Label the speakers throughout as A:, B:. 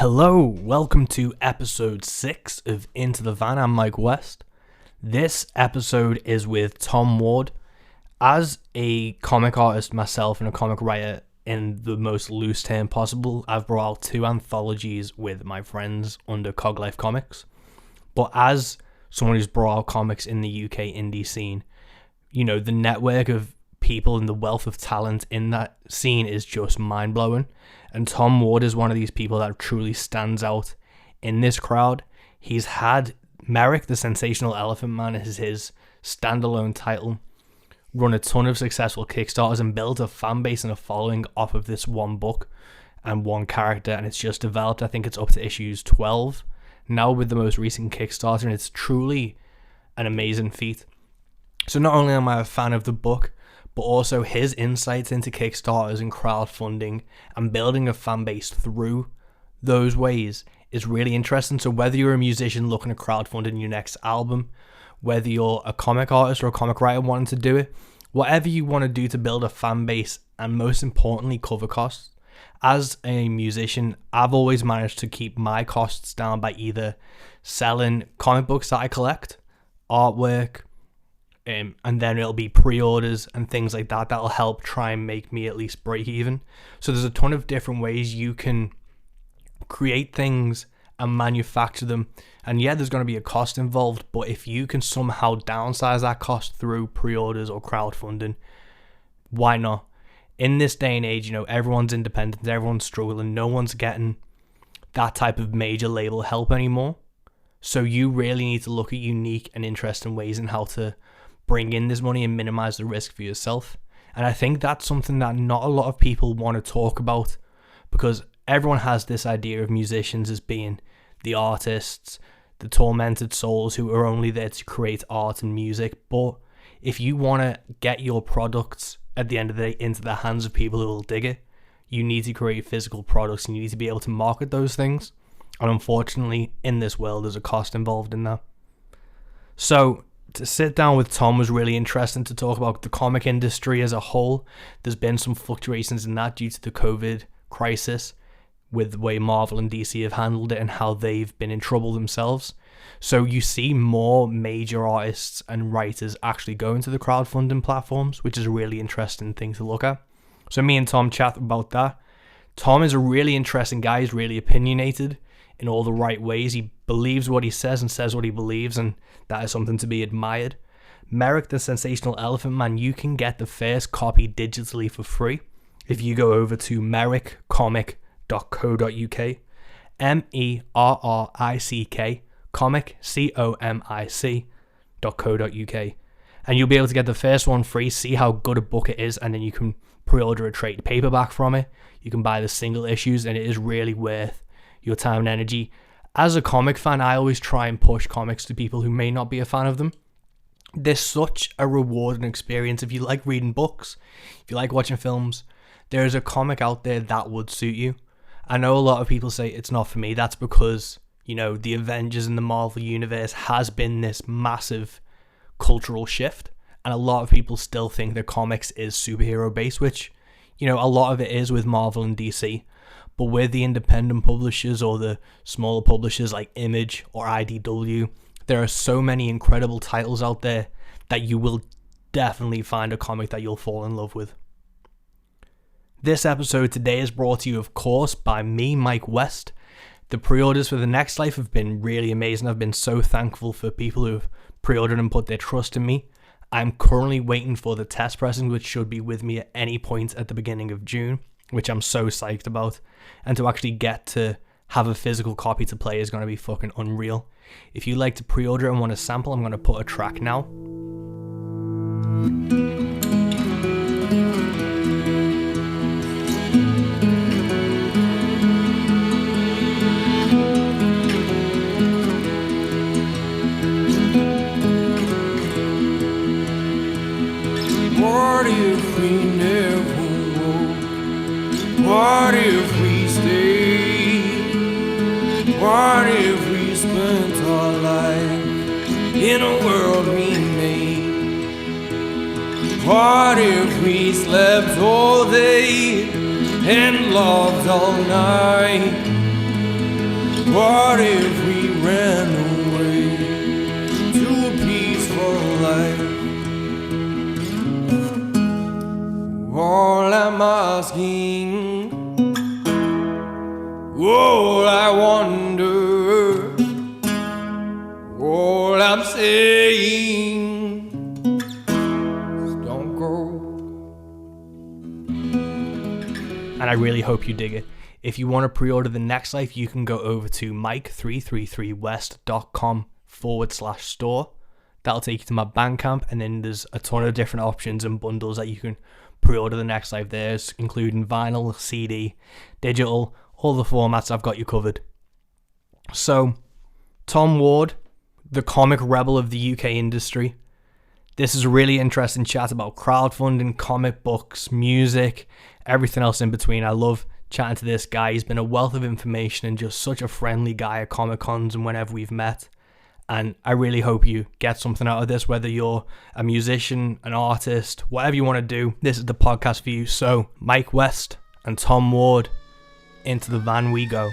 A: Hello, welcome to episode 6 of Into the Van. I'm Mike West. This episode is with Tom Ward. As a comic artist myself and a comic writer in the most loose term possible, I've brought out 2 anthologies with my friends under Cog Life Comics. But as someone who's brought out comics in the UK indie scene, you know, the network of people and the wealth of talent in that scene is just mind-blowing. And Tom Ward is one of these people that truly stands out in this crowd. He's had Merrick, the Sensational Elephant Man, as his standalone title, run a ton of successful Kickstarters and built a fan base and a following off of this one book and one character, and it's just developed. I think it's up to issues 12 now with the most recent Kickstarter, and it's truly an amazing feat. So not only am I a fan of the book, but also his insights into Kickstarters and crowdfunding and building a fan base through those ways is really interesting. So whether you're a musician looking at crowdfunding your next album, whether you're a comic artist or a comic writer wanting to do it, whatever you want to do to build a fan base and most importantly cover costs. As a musician, I've always managed to keep my costs down by either selling comic books that I collect, artwork, and then it'll be pre-orders and things like that that'll help try and make me at least break even. So there's a ton of different ways you can create things and manufacture them, and yeah, there's going to be a cost involved, but if you can somehow downsize that cost through pre-orders or crowdfunding, why not? In this day and age, you know, everyone's independent, everyone's struggling, no one's getting that type of major label help anymore. So you really need to look at unique and interesting ways in how to bring in this money and minimize the risk for yourself. And I think that's something that not a lot of people want to talk about, because everyone has this idea of musicians as being the artists, the tormented souls who are only there to create art and music. But if you want to get your products at the end of the day into the hands of people who will dig it, you need to create physical products and you need to be able to market those things. And unfortunately, in this world, there's a cost involved in that. So to sit down with Tom was really interesting to talk about the comic industry as a whole. There's been some fluctuations in that due to the COVID crisis with the way Marvel and DC have handled it and how they've been in trouble themselves. So you see more major artists and writers actually going to the crowdfunding platforms, which is a really interesting thing to look at. So me and Tom chat about that. Tom is a really interesting guy. He's really opinionated in all the right ways. He believes what he says and says what he believes, and that is something to be admired. Merrick, the Sensational Elephant Man, you can get the first copy digitally for free if you go over to merrickcomic.co.uk, MERRICK comic.co.uk, and you'll be able to get the first one free, see how good a book it is, and then you can pre-order a trade paperback from it. You can buy the single issues, and it is really worth your time and energy. As a comic fan, I always try and push comics to people who may not be a fan of them. There's such a rewarding experience. If you like reading books, if you like watching films, there's a comic out there that would suit you. I know a lot of people say it's not for me. That's because, you know, the Avengers and the Marvel Universe has been this massive cultural shift, and a lot of people still think that comics is superhero based, which, you know, a lot of it is with Marvel and DC. But with the independent publishers or the smaller publishers like Image or IDW, there are so many incredible titles out there that you will definitely find a comic that you'll fall in love with. This episode today is brought to you, of course, by me, Mike West. The pre-orders for The Next Life have been really amazing. I've been so thankful for people who have pre-ordered and put their trust in me. I'm currently waiting for the test pressing, which should be with me at any point at the beginning of June, which I'm so psyched about. And to actually get to have a physical copy to play is going to be fucking unreal. If you like to pre-order and want a sample, I'm going to put a track now.
B: What if we never woke? What if we stayed? What if we spent our life in a world we made? What if we slept all day and loved all night? What if we ran away to a peaceful life? All I'm asking, all I wonder, all I'm saying is don't go.
A: And I really hope you dig it. If you want to pre-order The Next Life, you can go over to mike333west.com/store. That'll take you to my Bandcamp, and then there's a ton of different options and bundles that you can pre-order The Next Life. There's including vinyl, CD, digital, all the formats. I've got you covered. So, Tom Ward, the comic rebel of the UK industry. This is a really interesting chat about crowdfunding, comic books, music, everything else in between. I love chatting to this guy. He's been a wealth of information and just such a friendly guy at Comic Cons and whenever we've met. And I really hope you get something out of this, whether you're a musician, an artist, whatever you want to do. This is the podcast for you. So, Mike West and Tom Ward, into the van we go.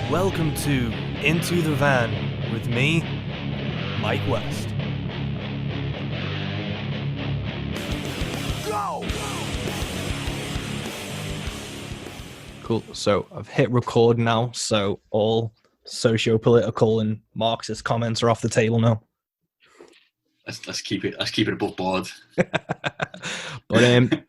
A: Welcome to Into the Van with me, Mike West. Go! Cool. So I've hit record now, so all socio-political and Marxist comments are off the table now.
C: Let's keep it above board.
A: But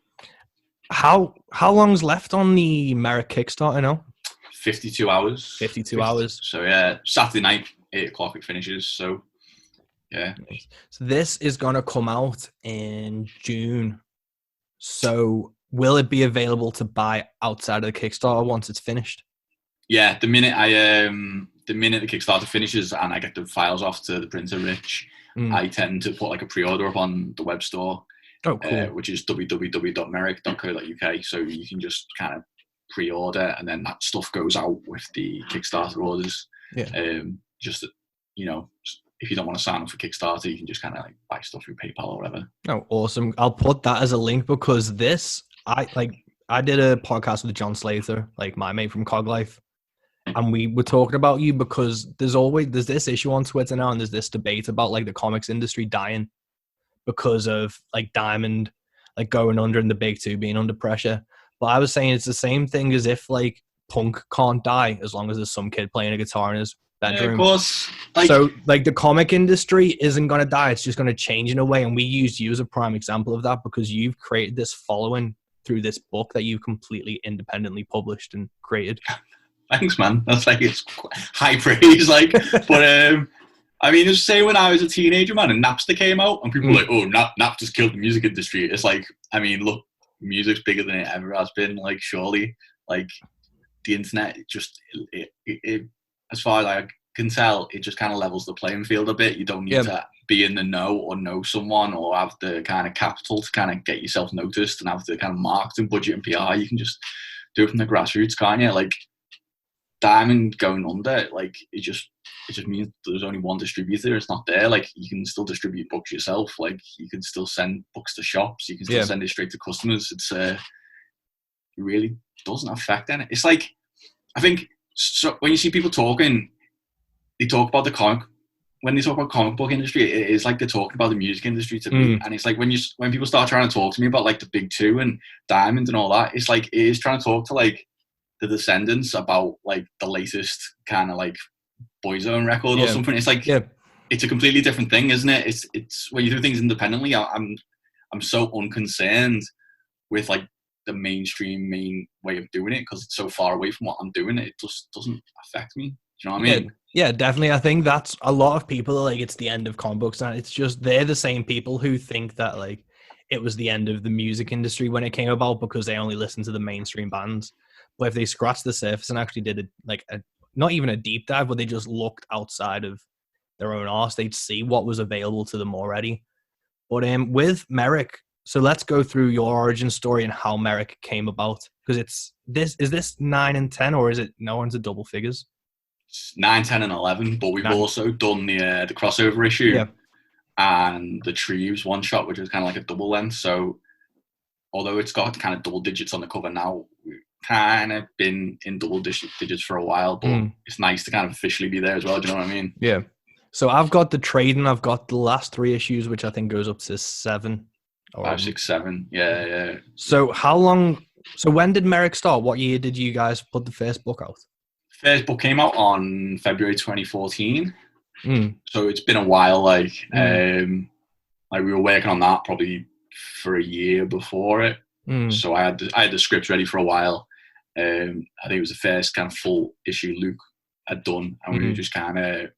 A: how long's left on the Merrick Kickstarter now?
C: 52 hours.
A: 52 hours.
C: So yeah, Saturday night, 8 o'clock it finishes. So yeah.
A: So this is gonna come out in June. So will it be available to buy outside of the Kickstarter once it's finished?
C: Yeah, the minute the Kickstarter finishes and I get the files off to the printer, Rich, I tend to put like a pre-order up on the web store.
A: Oh, cool.
C: Which is www.merrick.co.uk. So you can just kind of pre-order, and then that stuff goes out with the Kickstarter orders.
A: Yeah.
C: Just, you know, if you don't want to sign up for Kickstarter, you can just kind of like buy stuff through PayPal or whatever.
A: Oh, awesome. I'll put that as a link because I did a podcast with John Slater, like my mate from Cog Life, and we were talking about you because there's this issue on Twitter now, and there's this debate about like the comics industry dying because of like Diamond like going under and the big two being under pressure. But I was saying it's the same thing as if like punk can't die as long as there's some kid playing a guitar in his bedroom.
C: Yeah, of course.
A: So like the comic industry isn't going to die. It's just going to change in a way. And we used you as a prime example of that because you've created this following through this book that you've completely independently published and created.
C: Thanks, man. That's like, it's high praise. Like, but I mean, it's say when I was a teenager, man, and Napster came out and people were like, oh, Napster's killed the music industry. It's like, I mean, look, music's bigger than it ever has been. Like, surely, like the internet, it as far as I can tell, it just kind of levels the playing field a bit. You don't need to be in the know or know someone or have the kind of capital to kind of get yourself noticed and have the kind of marketing budget and PR. You can just do it from the grassroots, can't you? Like Diamond going under, like it just means there's only one distributor. It's not there. Like you can still distribute books yourself. Like you can still send books to shops. You can still send it straight to customers. It's it really doesn't affect anything. It's like, I think so when you see people talking, they talk about the comic. When they talk about comic book industry, it is like they're talking about the music industry to me. And it's like when people start trying to talk to me about like the big two and Diamond and all that, it's like it is trying to talk to like the Descendants about like the latest kind of like Boyzone record or something. It's like it's a completely different thing, isn't it? It's when you do things independently. I'm so unconcerned with like the main way of doing it because it's so far away from what I'm doing. It just doesn't affect me. Do you know what I mean?
A: Yeah, definitely. I think that's a lot of people are like it's the end of comic books, and it's just they're the same people who think that like it was the end of the music industry when it came about because they only listened to the mainstream bands. But if they scratched the surface and actually did not even a deep dive, but they just looked outside of their own arse, they'd see what was available to them already. But with Merrick, so let's go through your origin story and how Merrick came about. Because is this 9 and 10 or is it no one's a double figures?
C: 9, 10, and 11. But we've also done the crossover issue and the Treves one shot, which is kind of like a double length. So although it's got kind of double digits on the cover now, we've kind of been in double digits for a while, but it's nice to kind of officially be there as well. Do you know what I mean?
A: Yeah. So I've got the trade, and I've got the last 3 issues, which I think goes up to 7.
C: 5, 6, 7. Yeah.
A: So how long? So when did Merrick start? What year did you guys put the first book out?
C: First book came out on February 2014. So it's been a while. Like we were working on that probably for a year before it. So I had the script ready for a while. I think it was the first kind of full issue Luke had done, and we were just kind of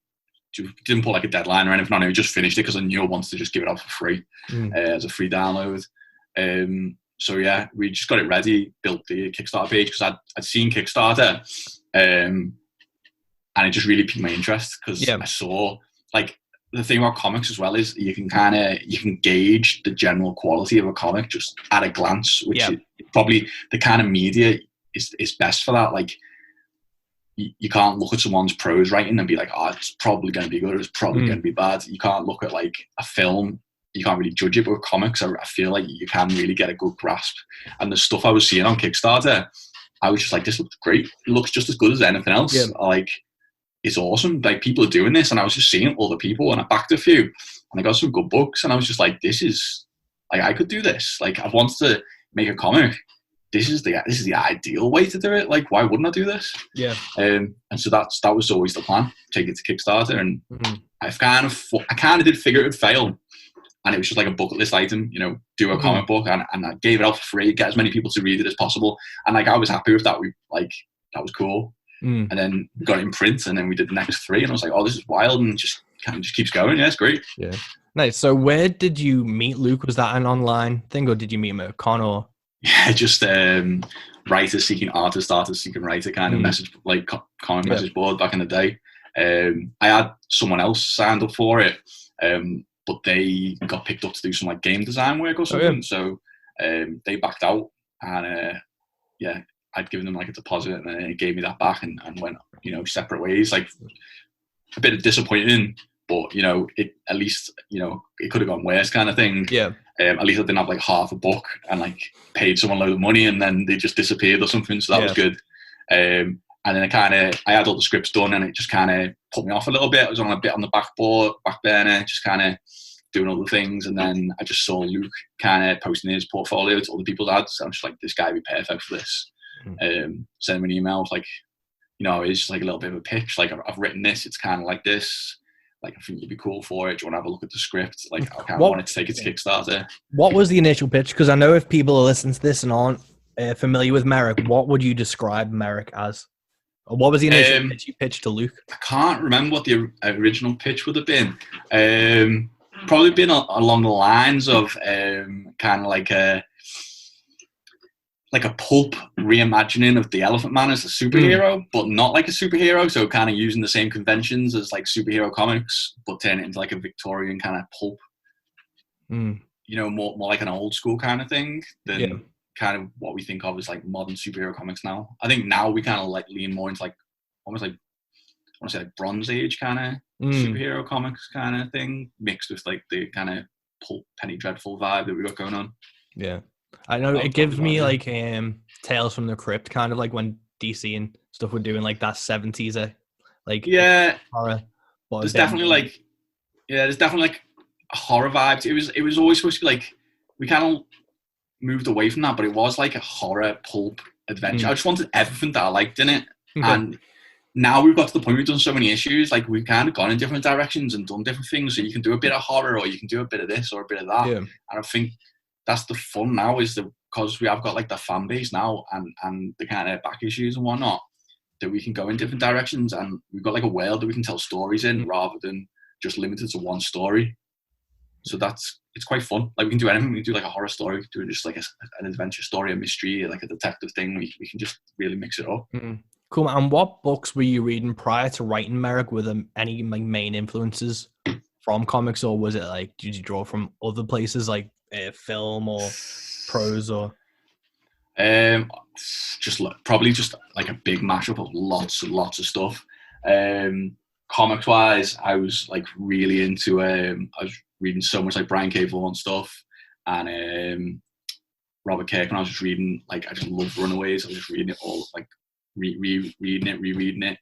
C: didn't put like a deadline or anything on it. We just finished it because I knew I wanted to just give it out for free as a free download. So yeah, we just got it ready, built the Kickstarter page because I'd seen Kickstarter, and it just really piqued my interest because I saw like the thing about comics as well is you can gauge the general quality of a comic just at a glance, which is probably the kind of media is best for that. Like you can't look at someone's prose writing and be like, oh, it's probably going to be good or it's probably going to be bad. You can't look at like a film, you can't really judge it, but with comics I feel like you can really get a good grasp. And the stuff I was seeing on Kickstarter, I was just like, this looks great, it looks just as good as anything else. Like it's awesome, like people are doing this. And I was just seeing other people, and I backed a few and I got some good books, and I was just like, this is like, I could do this. Like I've wanted to make a comic, this is the ideal way to do it. Like, why wouldn't I do this? Yeah. And so that was always the plan. Take it to Kickstarter, and I kind of did figure it would fail, and it was just like a bucket list item. You know, do a comic book, and I gave it out for free, get as many people to read it as possible, and like I was happy with that. That was cool. And then we got it in print, and then we did the next 3, and I was like, oh, this is wild, and just kind of just keeps going. Yeah, it's great.
A: Yeah. Nice. So where did you meet Luke? Was that an online thing, or did you meet him at a con, or?
C: Yeah, just writers seeking artists, artists seeking writer kind of message, like common message board back in the day. I had someone else signed up for it, but they got picked up to do some like game design work or something. So they backed out, and I'd given them like a deposit, and then they gave me that back, and went separate ways. Like a bit disappointing, but at least it could have gone worse kind of thing. Yeah. At least I didn't have like half a book and like paid someone a load of money and then they just disappeared or something. So that was good. And then I had all the scripts done, and it just kind of put me off a little bit. I was on a bit on the back burner, just kind of doing other things. And then I just saw Luke kind of posting his portfolio to other people's ads. So I'm just like, this guy would be perfect for this. Send him an email with like, it's just like a little bit of a pitch. Like I've written this, it's kind of like this. Like, I think you'd be cool for it. Do you want to have a look at the script? Like, I kind of wanted to take it to Kickstarter.
A: What was the initial pitch? Because I know if people are listening to this and aren't familiar with Merrick, what would you describe Merrick as? Or what was the initial pitch you pitched to Luke?
C: I can't remember what the original pitch would have been. Probably been along the lines of kind of like a pulp reimagining of the Elephant Man as a superhero, but not like a superhero. So kind of using the same conventions as like superhero comics, but turn it into like a Victorian kind of pulp. More like an old school kind of thing than kind of what we think of as like modern superhero comics now. I think now we kind of like lean more into like almost like, I want to say like Bronze Age kind of superhero comics kind of thing, mixed with like the kind of pulp Penny Dreadful vibe that we got going on.
A: Yeah. I know it gives me like Tales from the Crypt, kind of like when DC and stuff were doing like that 70s horror.
C: There's definitely like a horror vibe. It was always supposed to be like, we kind of moved away from that, but it was like a horror pulp adventure. I just wanted everything that I liked in it. And now we've got to the point we've done so many issues, like we've kind of gone in different directions and done different things. So you can do a bit of horror, or you can do a bit of this or a bit of that. And I think that's the fun now, is because we have got like the fan base now and the kind of back issues and whatnot, that we can go in different directions, and we've got like a world that we can tell stories in rather than just limited to one story. So it's quite fun. Like we can do anything. We can do like a horror story, we can do just like an adventure story, a mystery, like a detective thing. We can just really mix it up.
A: Cool. And what books were you reading prior to writing Merrick? Were there any like main influences from comics, or was it like, did you draw from other places like film or prose, or
C: probably just like a big mashup of lots and lots of stuff. Comics wise, I was like really into. I was reading so much like Brian K. Vaughan stuff and Robert Kirkman. I was just reading, like, I just loved Runaways. I was just reading it all, like rereading it.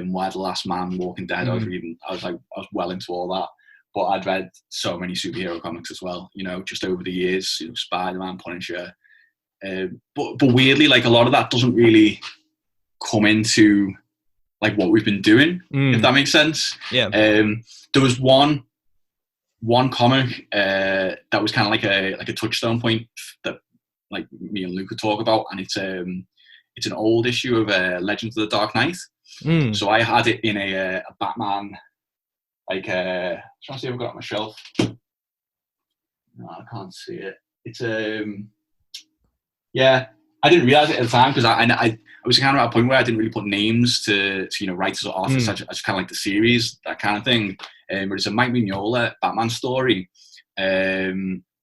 C: Why the Last Man, Walking Dead. I was reading. I was well into all that. But I'd read so many superhero comics as well. You know, just over the years, you know, Spider-Man, Punisher. But weirdly, like, a lot of that doesn't really come into like what we've been doing, if that makes sense.
A: Yeah.
C: There was one comic that was kind of like a touchstone point that like me and Luke could talk about, and it's an old issue of Legends of the Dark Knight. So I had it in a Batman, like trying to see if I've got it on my shelf. No, I can't see it. It's yeah, I didn't realize it at the time because I was kind of at a point where I didn't really put names to you know, writers or artists. I just kind of like the series, that kind of thing. But it's a Mike Mignola Batman story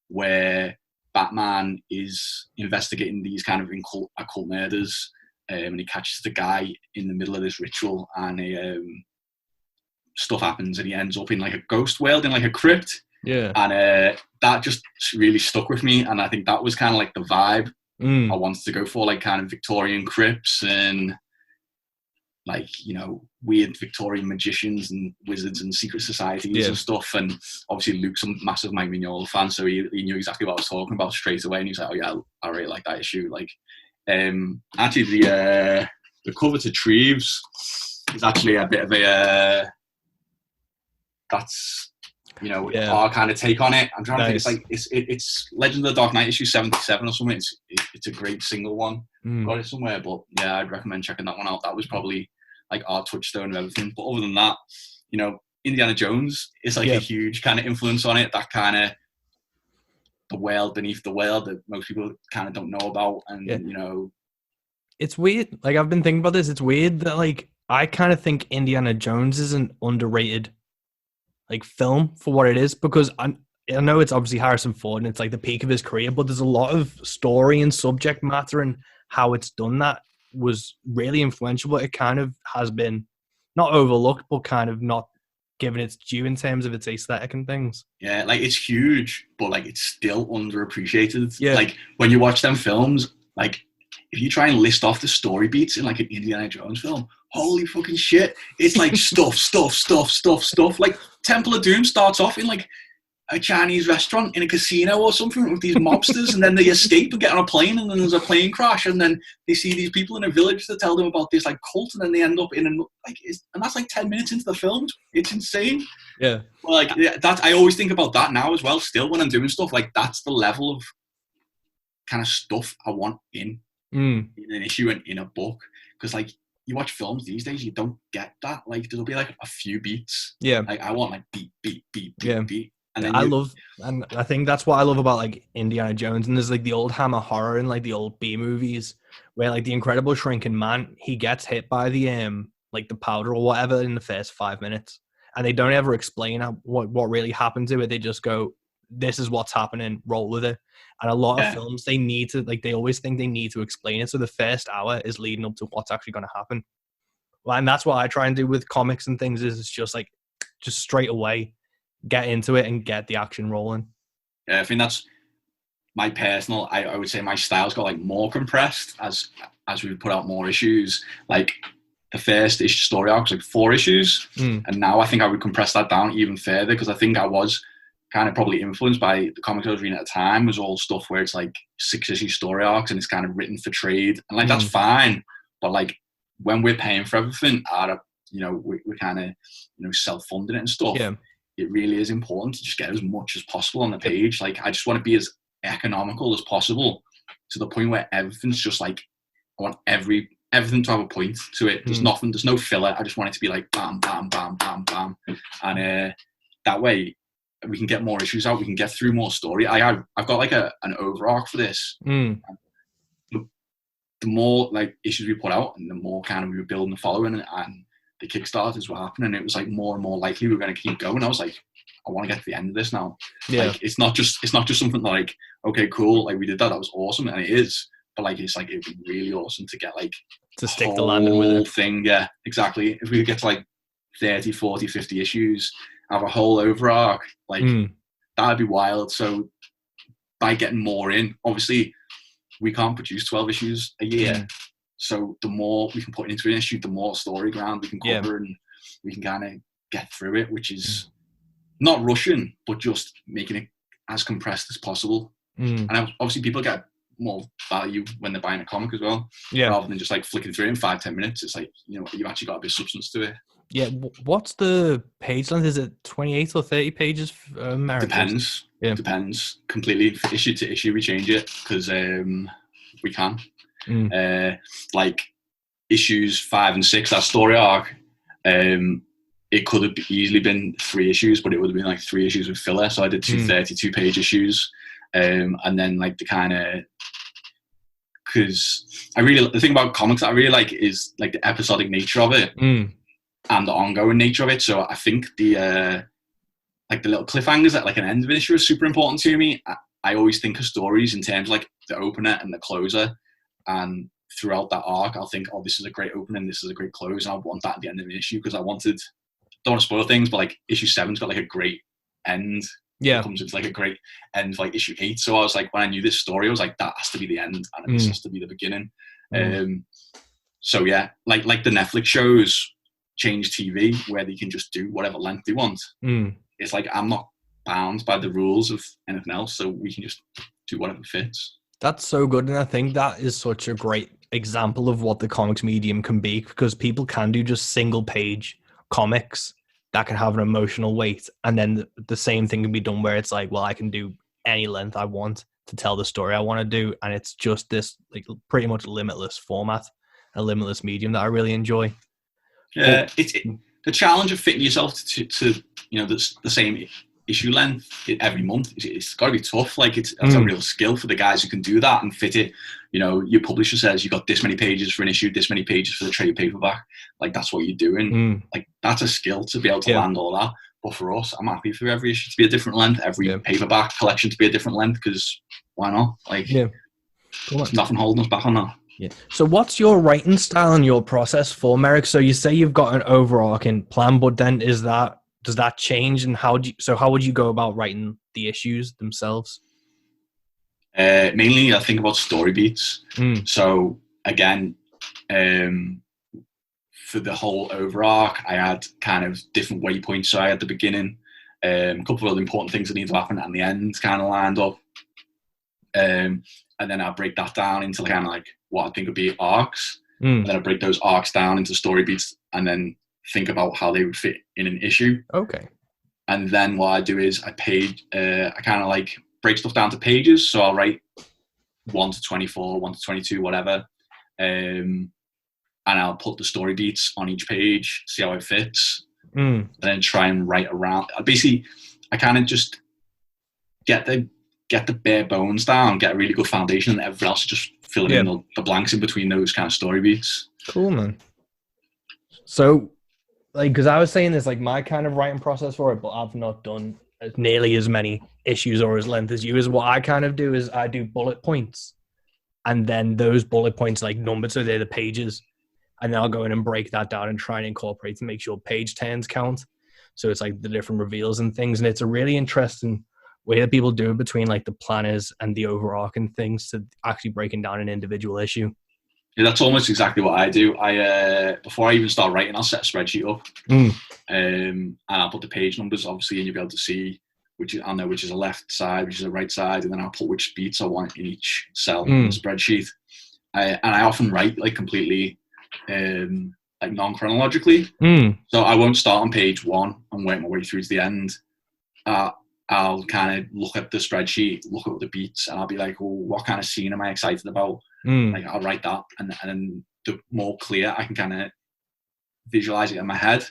C: where Batman is investigating these kind of occult murders, and he catches the guy in the middle of this ritual, and stuff happens, and he ends up in like a ghost world, in like a crypt.
A: Yeah.
C: And that just really stuck with me, and I think that was kind of like the vibe I wanted to go for, like kind of Victorian crypts and like, you know, weird Victorian magicians and wizards and secret societies and stuff. And obviously Luke's a massive Mike Mignola fan, so he knew exactly what I was talking about straight away, and he was like, oh yeah, I really like that issue. Like actually the cover to Treves is actually a bit of a that's, you know, our kind of take on it. I'm trying to think. It's Legend of the Dark Knight issue 77 or something. It's a great single one. Got it somewhere, but yeah, I'd recommend checking that one out. That was probably like our touchstone of everything. But other than that, you know, Indiana Jones is like a huge kind of influence on it. That kind of the world beneath the world that most people kind of don't know about, and you know,
A: it's weird. Like, I've been thinking about this. It's weird that like I kind of think Indiana Jones is an underrated like film for what it is, because I know it's obviously Harrison Ford and it's like the peak of his career, but there's a lot of story and subject matter and how it's done that was really influential, but it kind of has been not overlooked, but kind of not given its due in terms of its aesthetic and things.
C: Yeah, like it's huge, but like it's still underappreciated.
A: Yeah.
C: Like when you watch them films, like if you try and list off the story beats in like an Indiana Jones film, holy fucking shit, it's like stuff. Like Temple of Doom starts off in like a Chinese restaurant in a casino or something with these mobsters, and then they escape and get on a plane, and then there's a plane crash, and then they see these people in a village that tell them about this like cult, and then they end up in and that's like 10 minutes into the film. It's insane.
A: Yeah.
C: Well, like that, I always think about that now as well. Still, when I'm doing stuff, like that's the level of kind of stuff I want in an issue and in a book, because like you watch films these days, you don't get that. Like there'll be like a few beats. Yeah. Like I want like beat. And then
A: and I think that's what I love about like Indiana Jones, and there's like the old Hammer horror and like the old B movies where like the Incredible Shrinking Man, he gets hit by the like the powder or whatever in the first 5 minutes, and they don't ever explain what really happened to it. They just go, this is what's happening, roll with it. And a lot of films, they need to, like, they always think they need to explain it, so the first hour is leading up to what's actually going to happen. Well, and that's what I try and do with comics and things, is it's just like, just straight away get into it and get the action rolling.
C: Yeah, I think that's my personal, I would say my style's got like more compressed as we put out more issues. Like the first issue story arc was like 4 issues, and now I think I would compress that down even further, because I think I was kind of probably influenced by the comics I was reading at the time. Was all stuff where it's like 6-issue story arcs and it's kind of written for trade, and like that's fine, but like when we're paying for everything, you know, we're kind of, you know, self-funding it and stuff. Yeah. It really is important to just get as much as possible on the page. Like I just want to be as economical as possible, to the point where everything's just like, I want everything to have a point to it. There's there's no filler. I just want it to be like bam, bam, bam, bam, bam, and that way we can get more issues out. We can get through more story. I've got like an over arc for this. The more like issues we put out, and the more kind of we were building the following, and the Kickstarters were happening, it was like more and more likely we were going to keep going. I was like, I want to get to the end of this now. Yeah. Like it's not just something like, okay, cool, like we did that was awesome, and it is. but like it's like it'd be really awesome to get like
A: to stick the landing with it.
C: Thing, yeah, exactly. If we could get to like 30, 40, 50 issues, have a whole over arc, like that'd be wild. So by getting more in, obviously we can't produce 12 issues a year. So the more we can put into an issue, the more story ground we can cover, and we can kind of get through it, which is not rushing, but just making it as compressed as possible. And obviously people get more value when they're buying a comic as well, rather than just like flicking through it in 5-10 minutes. It's like, you know, you've actually got a bit of substance to it.
A: Yeah. What's the page length? Is it 28 or 30 pages for America?
C: Depends. Depends completely. Issue to issue we change it because we can. Like issues 5 and 6, that story arc, it could have easily been 3 issues, but it would have been like 3 issues with filler. So I did 2 32-page issues, and then like the kind of, because the thing about comics that I really like is like the episodic nature of it and the ongoing nature of it. So I think the like the little cliffhangers at like an end of an issue is super important to me. I always think of stories in terms of like the opener and the closer, and throughout that arc I'll think, oh, this is a great opening, this is a great close, and I want that at the end of an issue, because don't want to spoil things, but like issue 7's got like a great end. It comes into like a great end for like issue 8. So I was like, when I knew this story, I was like, that has to be the end, and this has to be the beginning. So yeah, like the Netflix shows change TV where they can just do whatever length they want. It's like I'm not bound by the rules of anything else, so we can just do whatever fits.
A: That's so good, and I think that is such a great example of what the comics medium can be, because people can do just single page comics that can have an emotional weight, and then the same thing can be done where it's like, well, I can do any length I want to tell the story I want to do, and it's just this like pretty much limitless format, a limitless medium that I really enjoy.
C: Yeah, it's the challenge of fitting yourself to you know the same issue length every month. It's got to be tough. Like that's a real skill for the guys who can do that and fit it. You know, your publisher says you got this many pages for an issue, this many pages for the trade paperback. Like that's what you're doing. Like that's a skill to be able to land all that. But for us, I'm happy for every issue to be a different length, every paperback collection to be a different length, because why not? Like, there's nothing holding us back on that.
A: Yeah. So what's your writing style and your process for Merrick? So you say you've got an overarching plan, but then does that change, and how would you go about writing the issues themselves?
C: Mainly I think about story beats. So again, for the whole overarch, I had kind of different waypoints. So I had the beginning, a couple of other important things that need to happen, and the end kind of lined up. And then I break that down into kind of like what I think would be arcs. And then I break those arcs down into story beats, and then think about how they would fit in an issue.
A: Okay.
C: And then what I do is I kind of like break stuff down to pages. So I'll write 1 to 24, 1 to 22, whatever. And I'll put the story beats on each page, see how it fits, and then try and write around. Basically, I kind of just get the bare bones down, get a really good foundation, and everything else just fill in the blanks in between those kind of story beats.
A: Cool, man. So, like, because I was saying this, like, my kind of writing process for it, but I've not done nearly as many issues or as length as you. Is what I kind of do is I do bullet points, and then those bullet points like numbered, so they're the pages, and then I'll go in and break that down and try and incorporate to make sure page turns count. So it's like the different reveals and things, and it's a really interesting way that people do it between like the planners and the overarching things to actually breaking down an individual issue.
C: Yeah, that's almost exactly what I do. I before I even start writing, I'll set a spreadsheet up, and I'll put the page numbers, obviously, and you'll be able to see which is a left side, which is a right side, and then I'll put which beats I want in each cell in the spreadsheet. And I often write like completely like non-chronologically, so I won't start on page 1 and work my way through to the end. I'll kind of look at the spreadsheet, look at the beats, and I'll be like, well, what kind of scene am I excited about? Like, I'll write that, and then the more clear I can kind of visualize it in my head,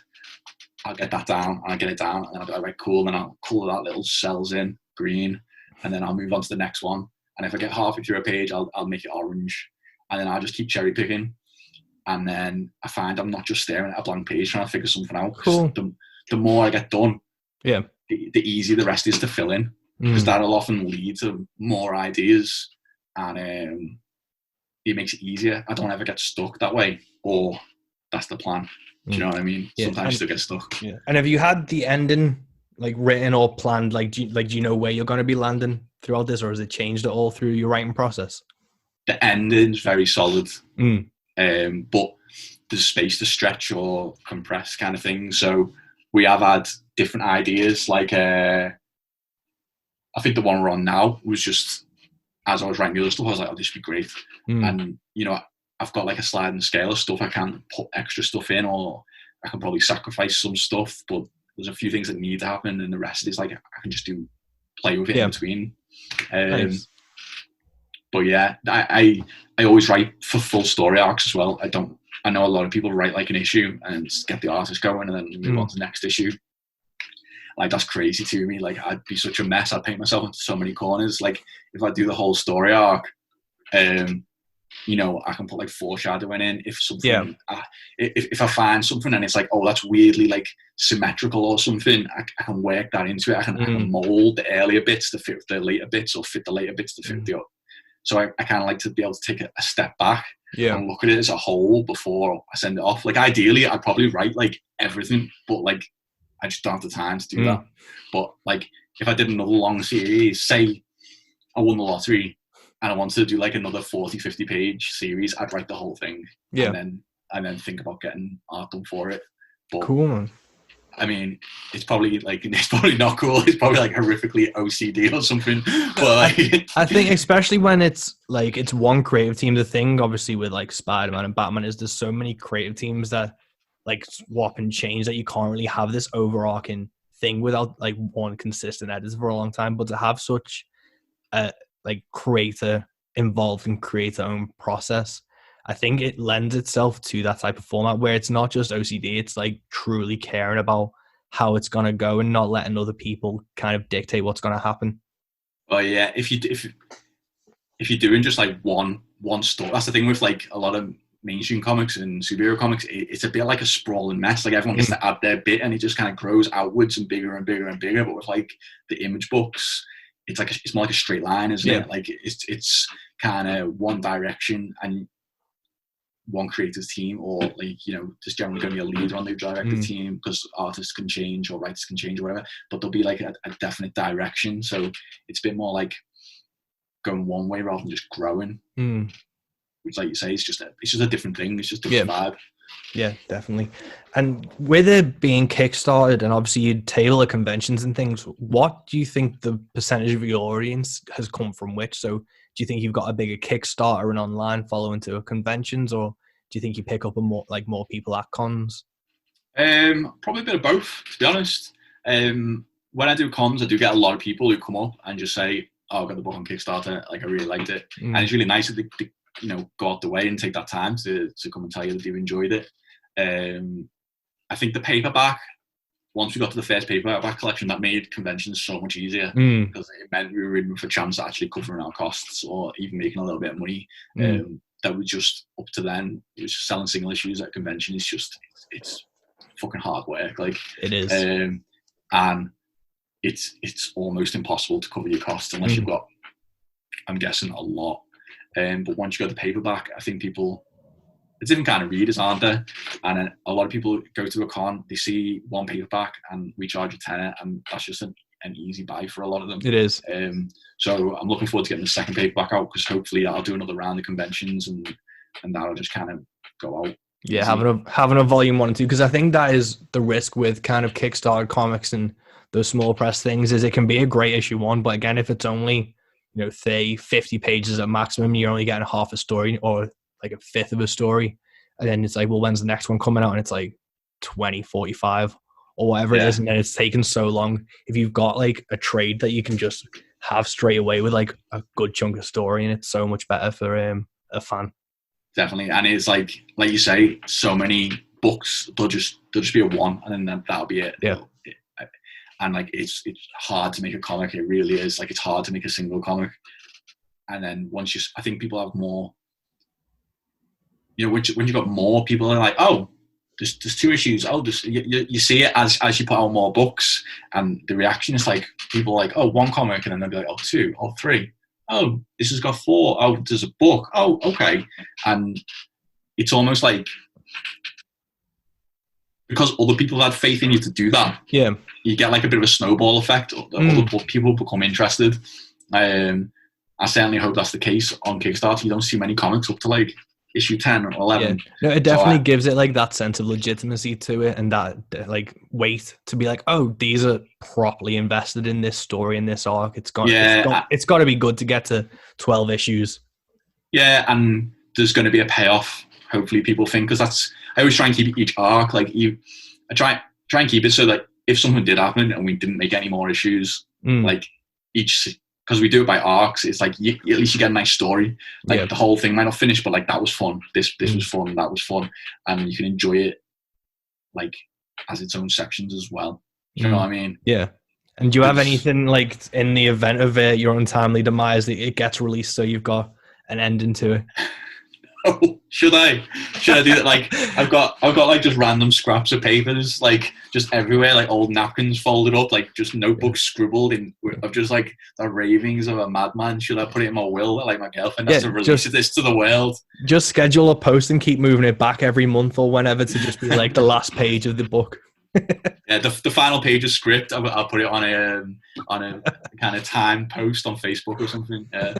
C: I'll get that down, and I'll get it down, and then I'll be like, right, cool, and then I'll colour that little cells in green, and then I'll move on to the next one. And if I get halfway through a page, I'll make it orange, and then I'll just keep cherry picking. And then I find I'm not just staring at a blank page trying to figure something out.
A: Cool.
C: The more I get done,
A: yeah,
C: the easier the rest is to fill in, because that'll often lead to more ideas. And it makes it easier. I don't ever get stuck that way, or that's the plan. Do you know what I mean?
A: Yeah.
C: Sometimes you still get stuck.
A: Yeah. And have you had the ending like written or planned? Like, do you know where you're going to be landing throughout this, or has it changed at all through your writing process?
C: The ending's very solid,
A: Mm.
C: but there's space to stretch or compress kind of thing. So we have had different ideas. Like, I think the one we're on now was just, as I was writing the other stuff, I was like, oh, this would be great. And, you know, I've got like a sliding scale of stuff. I can't put extra stuff in, or I can probably sacrifice some stuff, but there's a few things that need to happen, and the rest is like, I can just play with it in between.
A: Nice.
C: But yeah, I always write for full story arcs as well. I know a lot of people write like an issue and get the artist going and then move on to the next issue. Like, that's crazy to me. Like, I'd be such a mess. I'd paint myself into so many corners. Like, if I do the whole story arc, you know, I can put like foreshadowing in. If something, if I find something and it's like, oh, that's weirdly like symmetrical or something, I can work that into it. I can mold the earlier bits to fit the later bits, or fit the later bits to fit the other. So I kind of like to be able to take a step back and look at it as a whole before I send it off. Like, ideally, I'd probably write like everything, but like, I just don't have the time to do that. But like, if I did another long series, say I won the lottery and I wanted to do like another 40, 50 page series, I'd write the whole thing. And then think about getting art done for it. But,
A: cool, man.
C: I mean, it's probably not cool. It's probably like horrifically OCD or something. But like,
A: I think especially when it's like, it's one creative team. The thing obviously with like Spider-Man and Batman is there's so many creative teams that like swap and change that you can't really have this overarching thing without like one consistent editor for a long time. But to have such a like creator involved and create their own process, I think it lends itself to that type of format where it's not just OCD, it's like truly caring about how it's going to go and not letting other people kind of dictate what's going to happen.
C: Oh yeah, if you're doing just like one story, that's the thing with like a lot of mainstream comics and superhero comics. It's a bit like a sprawling mess. Like, everyone gets to add their bit, and it just kind of grows outwards and bigger and bigger and bigger. But with like the image books, it's like it's more like a straight line, isn't it? Like, it's kind of one direction and one creative team, or like, you know, there's generally going to be a leader on the directive team, because artists can change or writers can change or whatever, but there'll be like a definite direction. So it's a bit more like going one way rather than just growing, which, like you say, it's just a different thing. It's just a different vibe.
A: Yeah, definitely. And with it being kickstarted, and obviously you tailor conventions and things, what do you think the percentage of your audience has come from which? So do you think you've got a bigger Kickstarter and online following to conventions, or do you think you pick up more people at cons?
C: Probably a bit of both, to be honest. When I do cons, I do get a lot of people who come up and just say, oh, I got the book on Kickstarter, like, I really liked it. And it's really nice that they you know, go out the way and take that time to come and tell you that you enjoyed it. I think the paperback, once we got to the first paperback collection, that made conventions so much easier, because it meant we were in for a chance at actually covering our costs or even making a little bit of money. That was just up to then. It was just selling single issues at a convention. It's fucking hard work. Like,
A: it is.
C: And it's almost impossible to cover your costs unless you've got, I'm guessing, a lot. But once you got the paperback, I think people, it's different kind of readers, aren't there? And a lot of people go to a con, they see one paperback and we charge a tenner, and that's just an easy buy for a lot of them.
A: It is.
C: So I'm looking forward to getting the second paperback out, because hopefully I'll do another round of conventions and that'll just kind of go out.
A: Yeah, having a volume 1 and 2, because I think that is the risk with kind of Kickstarter comics and those small press things, is it can be a great issue 1, but again, if it's only, you know, say 50 pages at maximum, you're only getting half a story or like a fifth of a story. And then it's like, well, when's the next one coming out? And it's like 20, 45 or whatever it is. And then it's taken so long. If you've got like a trade that you can just have straight away with like a good chunk of story, and it's so much better for a fan.
C: Definitely. And it's like you say, so many books, they'll just be a 1 and then that'll be it.
A: Yeah.
C: And like, it's hard to make a comic. It really is. Like, it's hard to make a single comic. And then once I think people have more, you know, when you got more, people are like, oh, there's 2 issues. Oh, you see it as you put out more books, and the reaction is like, people are like, oh, 1 comic, and then they'll be like, oh, 2, oh, 3. oh, this has got 4. Oh, there's a book. Oh, okay. And it's almost like, because other people have had faith in you to do that, you get like a bit of a snowball effect. Other people become interested. I certainly hope that's the case on Kickstarter. You don't see many comics up to like issue 10 or 11.
A: No, it definitely gives it like that sense of legitimacy to it, and that like weight to be like, oh, these are properly invested in this story, in this arc. It's got to be good to get to 12 issues. Yeah,
C: and there's going to be a payoff. Hopefully, people think, because I always try and keep each arc I try and keep it so that if something did happen and we didn't make any more issues, like each. Because we do it by arcs, it's like at least you get a nice story. Like the whole thing might not finish, but like that was fun. This was fun. That was fun, and you can enjoy it like as its own sections as well. You know what I mean?
A: Yeah. And do you have anything like in the event of your untimely demise that it gets released, so you've got an ending to it?
C: Oh, should I do that? Like I've got like just random scraps of papers, like just everywhere, like old napkins folded up, like just notebooks scribbled in of just like the ravings of a madman. Should I put it in my will? Like my girlfriend has to release this to the world.
A: Just schedule a post and keep moving it back every month or whenever to just be like the last page of the book.
C: Yeah, the final page of script, I'll put it on a kind of time post on Facebook or something. Yeah.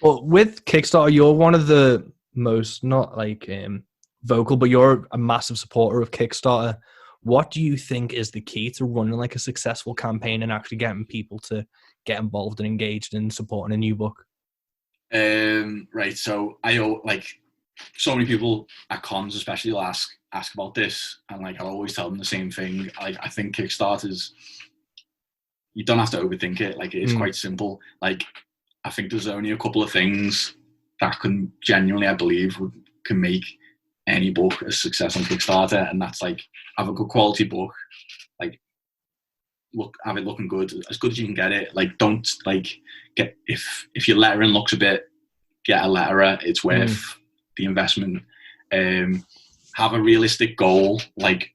A: Well, with Kickstarter, you're one of the most, not like vocal, but you're a massive supporter of Kickstarter. What do you think is the key to running like a successful campaign and actually getting people to get involved and engaged in supporting a new book?
C: Right. So I like so many people at cons, especially, will ask about this, and like I'll always tell them the same thing. Like I think Kickstarters, you don't have to overthink it. Like it is quite simple. Like I think there's only a couple of things that can genuinely, I believe, can make any book a success on Kickstarter, and that's like have a good quality book, like have it looking good, as good as you can get it. Like don't like get if your lettering looks a bit, get a letterer. It's worth the investment. Have a realistic goal. Like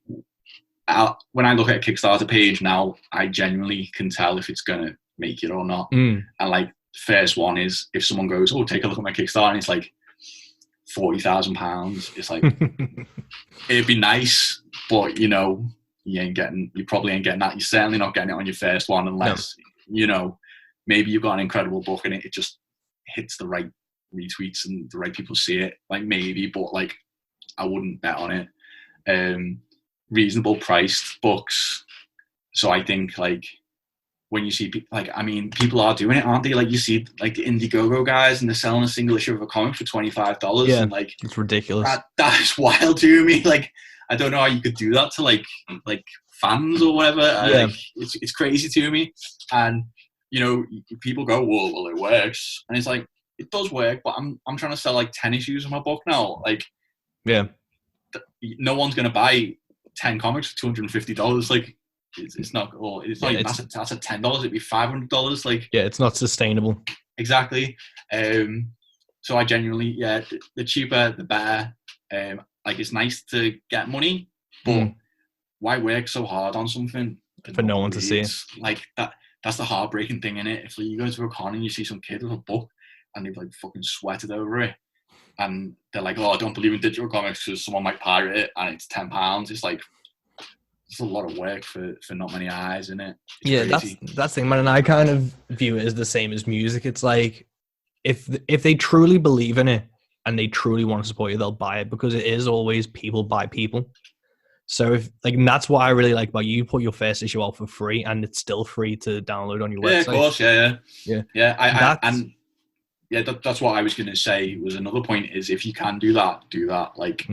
C: when I look at a Kickstarter page now, I genuinely can tell if it's gonna make it or not. And like first one is if someone goes, oh, take a look at my Kickstarter, and it's like £40,000. It's like it'd be nice, but you probably ain't getting that. You're certainly not getting it on your first one unless maybe you've got an incredible book and it just hits the right retweets and the right people see it. Like maybe, but like I wouldn't bet on it. Reasonable priced books. So I think like when you see people are doing it, aren't they? Like you see like the Indiegogo guys and they're selling a single issue of a comic for $25.
A: Yeah,
C: and like
A: it's ridiculous.
C: That is wild to me. Like I don't know how you could do that to like fans or whatever.
A: Yeah.
C: Like, it's crazy to me. And people go, well, it works, and it's like it does work, but I'm trying to sell like 10 issues of my book now. Like,
A: yeah,
C: no one's gonna buy 10 comics for $250. Like. It's not. Well, it's not. That's at $10. It'd be $500. Like,
A: yeah, it's not sustainable.
C: Exactly. So I genuinely, the cheaper the better. Like it's nice to get money, but why work so hard on something
A: for no one to see it?
C: Like that. That's the heartbreaking thing in it. If you go to a con and you see some kid with a book and they've like fucking sweated over it, and they're like, "Oh, I don't believe in digital comics because someone might pirate it and it's £10." It's like. It's a lot of work for not many eyes, isn't it? It's crazy.
A: That's the thing, man. And I kind of view it as the same as music. It's like if they truly believe in it and they truly want to support you, they'll buy it, because it is always people buy people. So and that's what I really like about you. Put your first issue out for free, and it's still free to download on your website.
C: Yeah, of course.
A: Yeah.
C: That's what I was going to say. Was another point is if you can do that. Like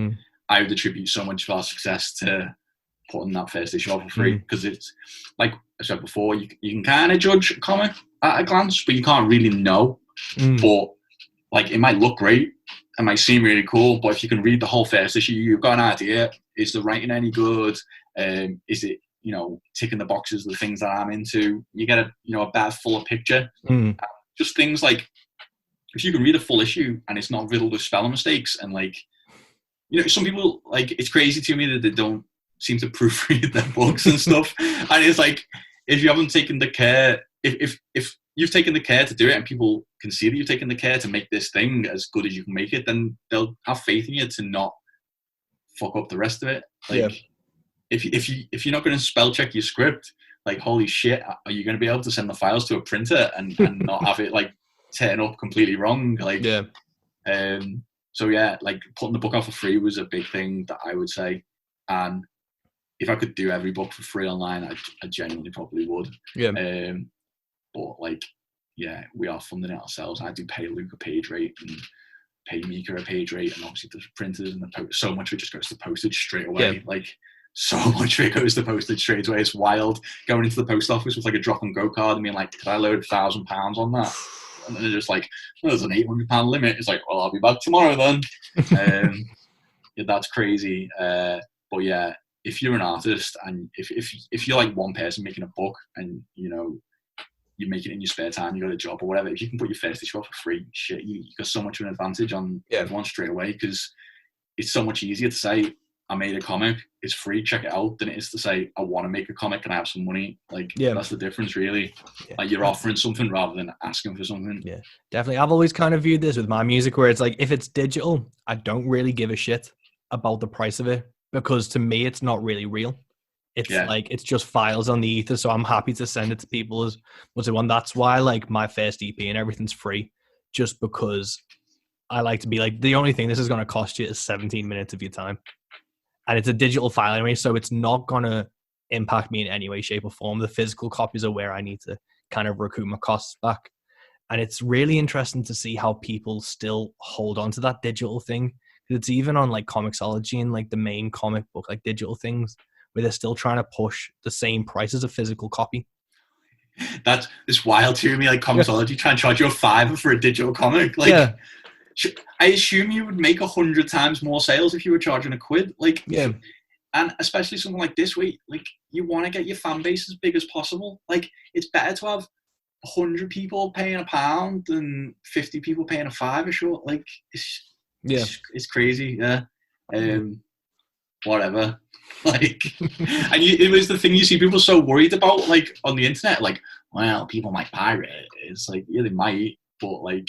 C: I would attribute so much of our success to putting that first issue out for free, because it's like I said before, you can kind of judge a comic at a glance, but you can't really know. But like it might look great, it might seem really cool, but if you can read the whole first issue, you've got an idea. Is the writing any good? Is it ticking the boxes of the things that I'm into? You get a better, fuller picture. Just things like if you can read a full issue and it's not riddled with spelling mistakes, and like some people, like, it's crazy to me that they don't seem to proofread their books and stuff. And it's like, if you haven't taken the care, if you've taken the care to do it, and people can see that you've taken the care to make this thing as good as you can make it, then they'll have faith in you to not fuck up the rest of it. Like, if you're not going to spell check your script, like, holy shit, are you going to be able to send the files to a printer and not have it like turn up completely wrong? Like, so yeah, like putting the book out for free was a big thing that I would say. And if I could do every book for free online, I genuinely probably would. But like, yeah, we are funding it ourselves. I do pay Luke a page rate and pay Mika a page rate, and obviously the printers and so much of it just goes to postage straight away. Like, so much of it goes to postage straight away. It's wild going into the post office with like a drop and go card and being like, could I load £1,000 on that? And then they're just like, oh, there's an £800 limit. It's like, well, I'll be back tomorrow then. Yeah, that's crazy. But yeah, if you're an artist and if you're like one person making a book and you know you make it in your spare time, you got a job or whatever, if you can put your first issue out for free, shit, you got so much of an advantage on everyone straight away, because it's so much easier to say I made a comic, it's free, check it out, than it is to say I want to make a comic and I have some money. Like, that's the difference, really. Like, you're offering something rather than asking for something.
A: Yeah, definitely. I've always kind of viewed this with my music where it's like, if it's digital, I don't really give a shit about the price of it, because to me it's not really real. It's like, it's just files on the ether, so I'm happy to send it to people as much as I want. That's why like my first EP and everything's free, just because I like to be like, the only thing this is going to cost you is 17 minutes of your time, and it's a digital file anyway, so it's not going to impact me in any way, shape or form. The physical copies are where I need to kind of recoup my costs back. And it's really interesting to see how people still hold on to that digital thing. It's even on like Comixology and like the main comic book, like digital things, where they're still trying to push the same price as a physical copy.
C: It's wild to me. Like, Comixology trying to charge you $5 for a digital comic. Like, I assume you would make 100 times more sales if you were charging £1. Like, and especially something like this, where like you want to get your fan base as big as possible. Like, it's better to have 100 people paying £1 than 50 people paying £5 a show. Like, it's crazy. Whatever. Like, and it was the thing you see people so worried about, like, on the internet, like, well, people might pirate it. It's like, yeah, they might, but like,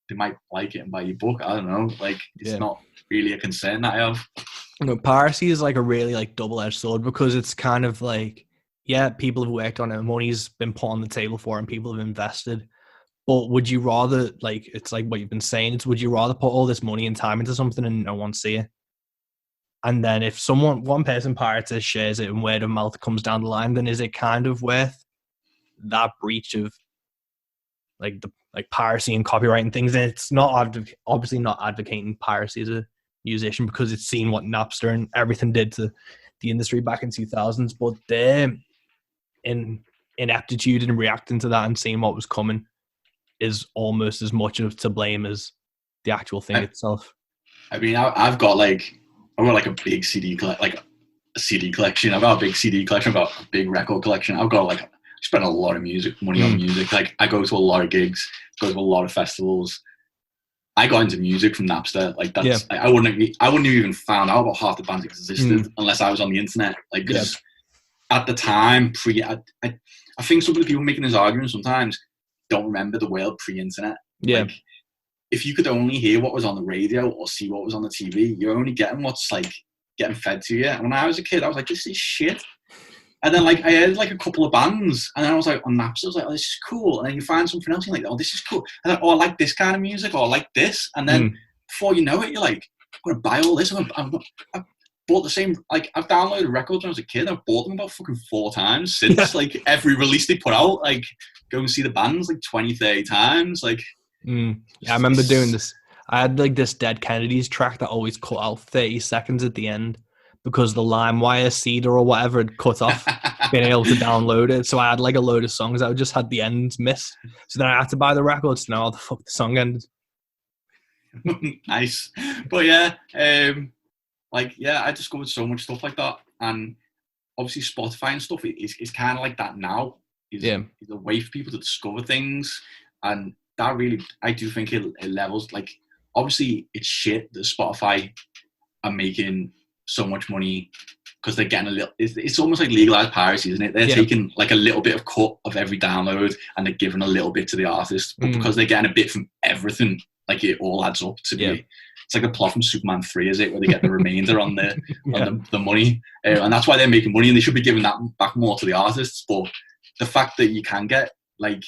C: they might like it and buy your book. I don't know. Like, it's not really a concern that I have.
A: No, piracy is like a really like double-edged sword, because it's kind of like, people have worked on it, money's been put on the table for it, and people have invested. But would you rather, like, it's like what you've been saying, it's would you rather put all this money and time into something and no one see it? And then if one person pirates it, shares it, and word of mouth comes down the line, then is it kind of worth that breach of like the piracy and copyright and things? And it's not obviously not advocating piracy as a musician, because it's seen what Napster and everything did to the industry back in 2000s. But their ineptitude in reacting to that and seeing what was coming is almost as much of to blame as the actual thing itself.
C: I mean, I've got like a big CD collection. I've got a big CD collection. I've got a big record collection. I've got like, I spend a lot of money on music. Like, I go to a lot of gigs, go to a lot of festivals. I got into music from Napster. Like, that's I wouldn't have even found out about half the bands existed unless I was on the internet. Like, because at the time, I think some of the people making this argument sometimes don't remember the world pre-internet. Like, if you could only hear what was on the radio or see what was on the TV, you're only getting what's like getting fed to you. And when I was a kid, I was like, this is shit. And then like I heard like a couple of bands, and then I was like, on Napster, I was like, oh, this is cool. And then you find something else, and you're like, oh, this is cool. And then, oh, I like this kind of music, or I like this. And then before you know it, you're like, I'm gonna buy all this. I bought the same, like, I've downloaded records when I was a kid. I've bought them about fucking 4 times since. Like, every release they put out, like, go and see the bands like 20, 30 times. Like,
A: I remember doing this. I had like this Dead Kennedys track that always cut out 30 seconds at the end, because the LimeWire seeder or whatever had cut off being able to download it. So I had like a load of songs that just had the ends missed. So then I had to buy the records to know how the fuck the song ended.
C: Nice. But yeah, I discovered so much stuff like that. And obviously Spotify and stuff is kind of like that now. Is a way for people to discover things. And that really, I do think it levels, like, obviously it's shit that Spotify are making so much money because they're getting a little. It's almost like legalized piracy, isn't it? They're taking like a little bit of cut of every download, and they're giving a little bit to the artist. But because they're getting a bit from everything, like it all adds up to be. It's like the plot from Superman 3, is it, where they get the remainder on the the money, and that's why they're making money, and they should be giving that back more to the artists. But the fact that you can get, like,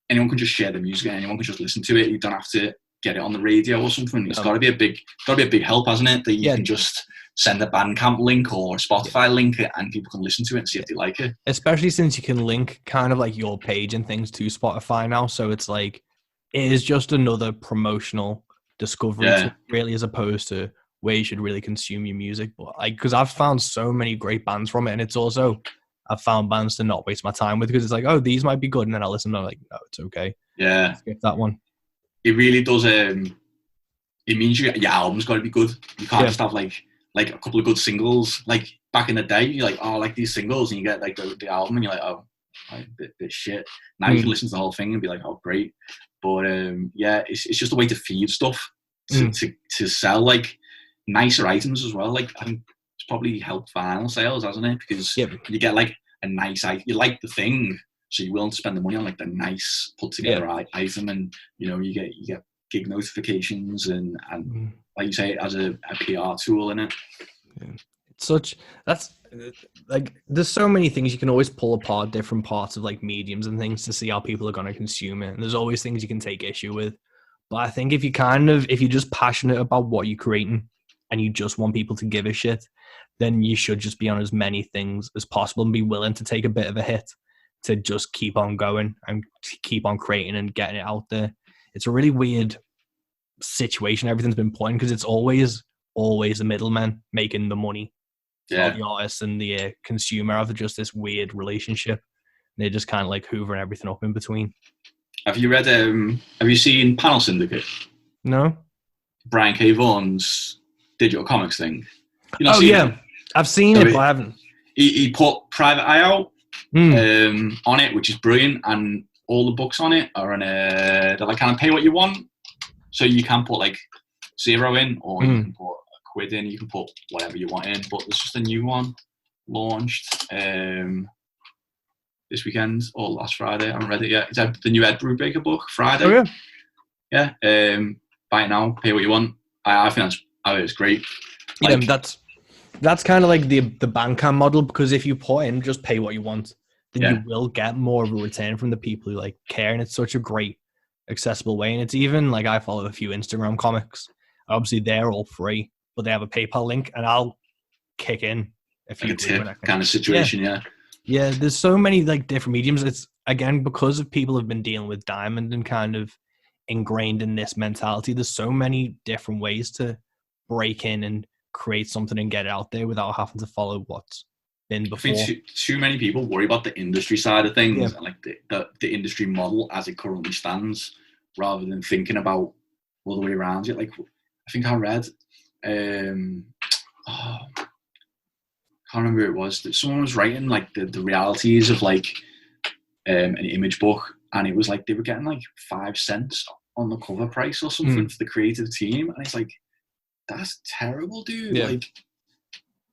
C: anyone can just share the music, and anyone can just listen to it. You don't have to get it on the radio or something. It's got to be a big help, hasn't it? That you can just send a Bandcamp link or a Spotify link, and people can listen to it and see if they like it.
A: Especially since you can link kind of like your page and things to Spotify now, so it's like it is just another promotional discovery tool, really, as opposed to where you should really consume your music. But like, because I've found so many great bands from it, and it's also I've found bands to not waste my time with, because it's like, oh, these might be good, and then I'll listen to them, I'm like, no, it's okay.
C: Yeah,
A: skip that one.
C: It really does. It means your album's got to be good. You can't just have like a couple of good singles. Like back in the day, you're like, oh, I like these singles, and you get like the album, and you're like, oh, like, bit shit. Now you can listen to the whole thing and be like, oh, great. But it's just a way to feed stuff to sell like nicer items as well. Like, I think it's probably helped vinyl sales, hasn't it? Because you get like a nice item. You like the thing, so you're willing to spend the money on like the nice put together item, and you get gig notifications and like you say, as a PR tool in it.
A: That's like, there's so many things you can always pull apart different parts of like mediums and things to see how people are going to consume it. And there's always things you can take issue with. But I think if you're just passionate about what you're creating and you just want people to give a shit, then you should just be on as many things as possible and be willing to take a bit of a hit to just keep on going and keep on creating and getting it out there. It's a really weird situation everything's been put in, because it's always the middleman making the money. The artist and the consumer have just this weird relationship. They're just kind of like hoovering everything up in between.
C: Have you seen Panel Syndicate?
A: No.
C: Brian K. Vaughan's digital comics thing.
A: I've seen it, but I haven't.
C: He put Private Eye out on it, which is brilliant, and all the books on it are in they're like kind of pay what you want. So you can put like $0 in, or you can put £1 in, you can put whatever you want in. But there's just a new one launched this weekend or last Friday. I haven't read it yet. It's the new Ed Brubaker book, Friday.
A: Oh
C: yeah. Buy it now, pay what you want. I think it's great.
A: Like, that's kind of like the Bandcamp model, because if you put in just pay what you want, then you will get more of a return from the people who like care, and it's such a great accessible way. And it's even like, I follow a few Instagram comics, obviously they're all free, but they have a PayPal link, and I'll kick in if you
C: kind of situation.
A: Yeah, there's so many like different mediums. It's again because of people have been dealing with Diamond and kind of ingrained in this mentality. There's so many different ways to break in and create something and get it out there without having to follow what's been before.
C: I think too many people worry about the industry side of things and like the industry model as it currently stands, rather than thinking about all the way around it. Like, I think I read, I can't remember who it was, that someone was writing like the realities of like an image book, and it was like they were getting like 5 cents on the cover price or something for the creative team, and it's like, that's terrible, dude. Like,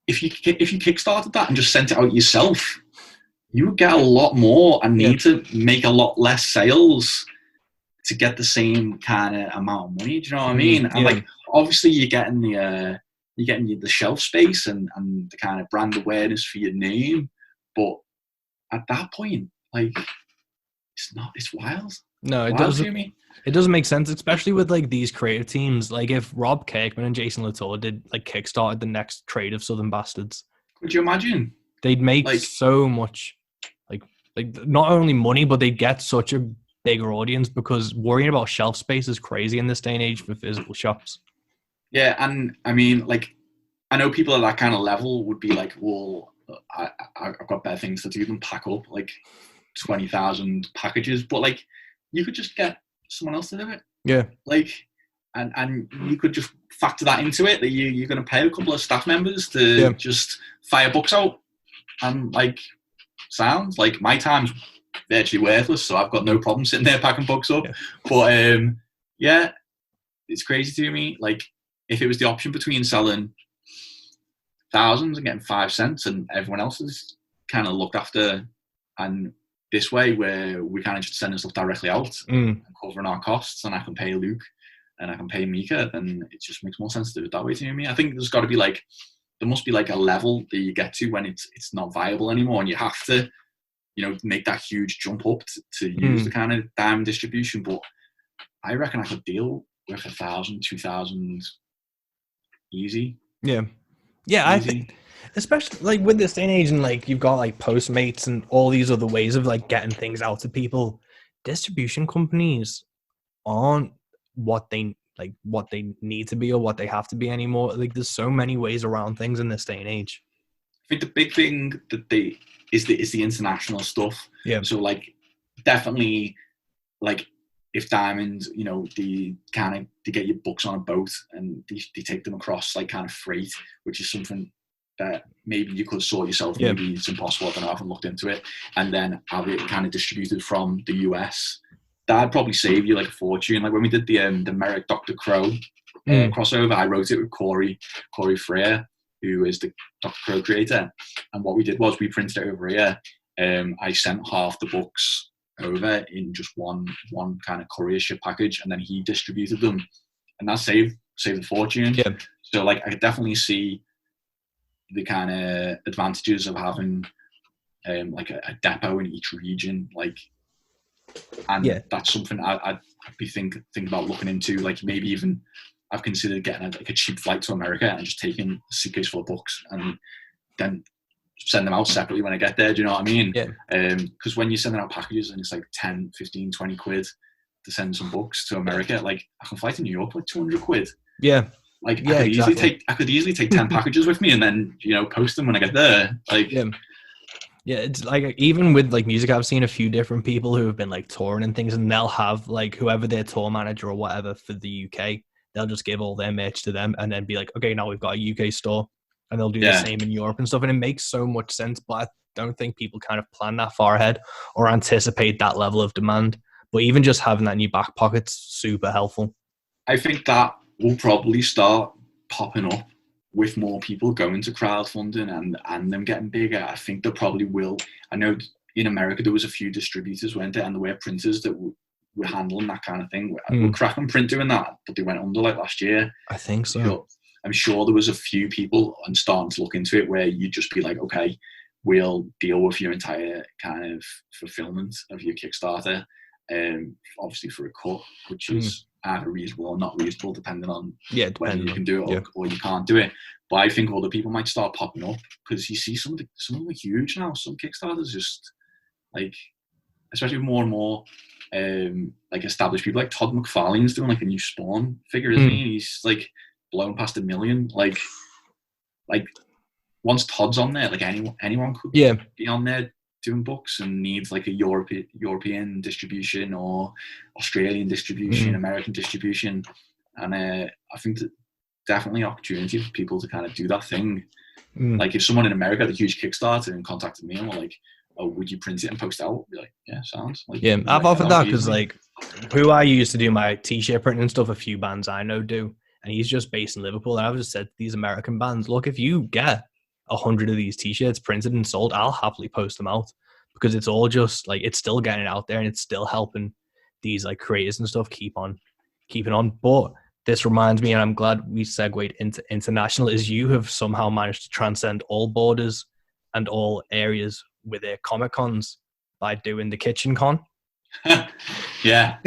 C: if you kickstarted that and just sent it out yourself, you would get a lot more and need to make a lot less sales to get the same kind of amount of money. Do you know what I mean? And like, obviously you're getting the shelf space and the kind of brand awareness for your name, but at that point, like, it's wild.
A: No, it doesn't. It doesn't make sense, especially with like these creative teams. Like if Rob Kirkman and Jason Latour did like kickstarted the next trade of Southern Bastards,
C: could you imagine?
A: They'd make like so much, like not only money, but they'd get such a bigger audience, because worrying about shelf space is crazy in this day and age for physical shops.
C: Yeah, and I mean, like, I know people at that kind of level would be like, well, I've got better things to do than pack up like 20,000 packages, but like, you could just get someone else to do it. Yeah. Like, and you could just factor that into it, that you're going to pay a couple of staff members to just fire books out, and like, sounds like my time's virtually worthless, so I've got no problem sitting there packing books up. But it's crazy to me. Like, if it was the option between selling thousands and getting 5 cents, and everyone else is kind of looked after. And this way, where we kind of just sending stuff directly out and covering our costs, and I can pay Luke and I can pay Mika, then it just makes more sense to do it that way to me. I think there's got to be like, there must be like a level that you get to when it's not viable anymore, and you have to, you know, make that huge jump up to use the kind of diamond distribution. But I reckon I could deal with 1,000, 2,000 easy.
A: Yeah, I think, especially like with this day and age, and like you've got like Postmates and all these other ways of like getting things out to people. Distribution companies aren't what they need to be or what they have to be anymore. Like there's so many ways around things in this day and age.
C: I think the big thing that is the international stuff.
A: Yeah.
C: So like definitely like if Diamond, you know, they get your books on a boat and they take them across like kind of freight, which is something that maybe you could sort yourself.
A: Yeah.
C: Maybe it's impossible. I don't know. I haven't looked into it. And then have it kind of distributed from the US. That'd probably save you like a fortune. Like when we did the Merrick Dr. Crow crossover, I wrote it with Corey Freer, who is the Dr. Crow creator. And what we did was we printed it over here. I sent half the books over in just one kind of courier ship package, and then he distributed them, and that saved a fortune.
A: Yeah.
C: So like I could definitely see the kind of advantages of having like a depot in each region, like, and that's something I'd be thinking about looking into. Like maybe even I've considered getting a cheap flight to America and just taking a suitcase full of books and then send them out separately when I get there. Do you know what I mean?
A: Yeah.
C: Because when you're sending out packages and it's like 10, 15, 20 quid to send some books to America, like I can fly to New York for like 200 quid.
A: Yeah.
C: Like I could easily take 10 packages with me and then, you know, post them when I get there. Like
A: yeah, it's like even with like music, I've seen a few different people who have been like touring and things, and they'll have like whoever their tour manager or whatever for the UK, they'll just give all their merch to them and then be like, okay, now we've got a UK store, and they'll do the same in Europe and stuff. And it makes so much sense, but I don't think people kind of plan that far ahead or anticipate that level of demand. But even just having that in your back pocket's super helpful.
C: I think that will probably start popping up with more people going to crowdfunding and them getting bigger. I think there probably will. I know in America there was a few distributors, weren't there, and there were printers that were handling that kind of thing. We're cracking print doing that, but they went under like last year.
A: I think so.
C: I'm sure there was a few people and starting to look into it where you'd just be like, okay, we'll deal with your entire kind of fulfillment of your Kickstarter, obviously for a cut, which is either reasonable or not reasonable, depending on whether you can do it or you can't do it. But I think other people might start popping up because you see some of them are huge now. Some Kickstarters just like, especially more and more like established people, like Todd McFarlane's doing like a new Spawn figure, isn't he? He's like blown past 1 million. Like once Todd's on there, like anyone could be on there doing books and needs like a European distribution or Australian distribution, American distribution. And I think that definitely opportunity for people to kind of do that thing. Like if someone in America had a huge Kickstarter and contacted me and were like, oh, would you print it and post it out? I'd be like, yeah, sounds like.
A: Yeah, I've offered that because like who I used to do my t-shirt printing and stuff, a few bands I know do, and he's just based in Liverpool. And I've just said to these American bands, look, if you get 100 of these t-shirts printed and sold, I'll happily post them out, because it's all just like, it's still getting out there and it's still helping these like creators and stuff keeping on. But this reminds me, and I'm glad we segued into international, is you have somehow managed to transcend all borders and all areas with their Comic Cons by doing the Kitchen Con.
C: yeah.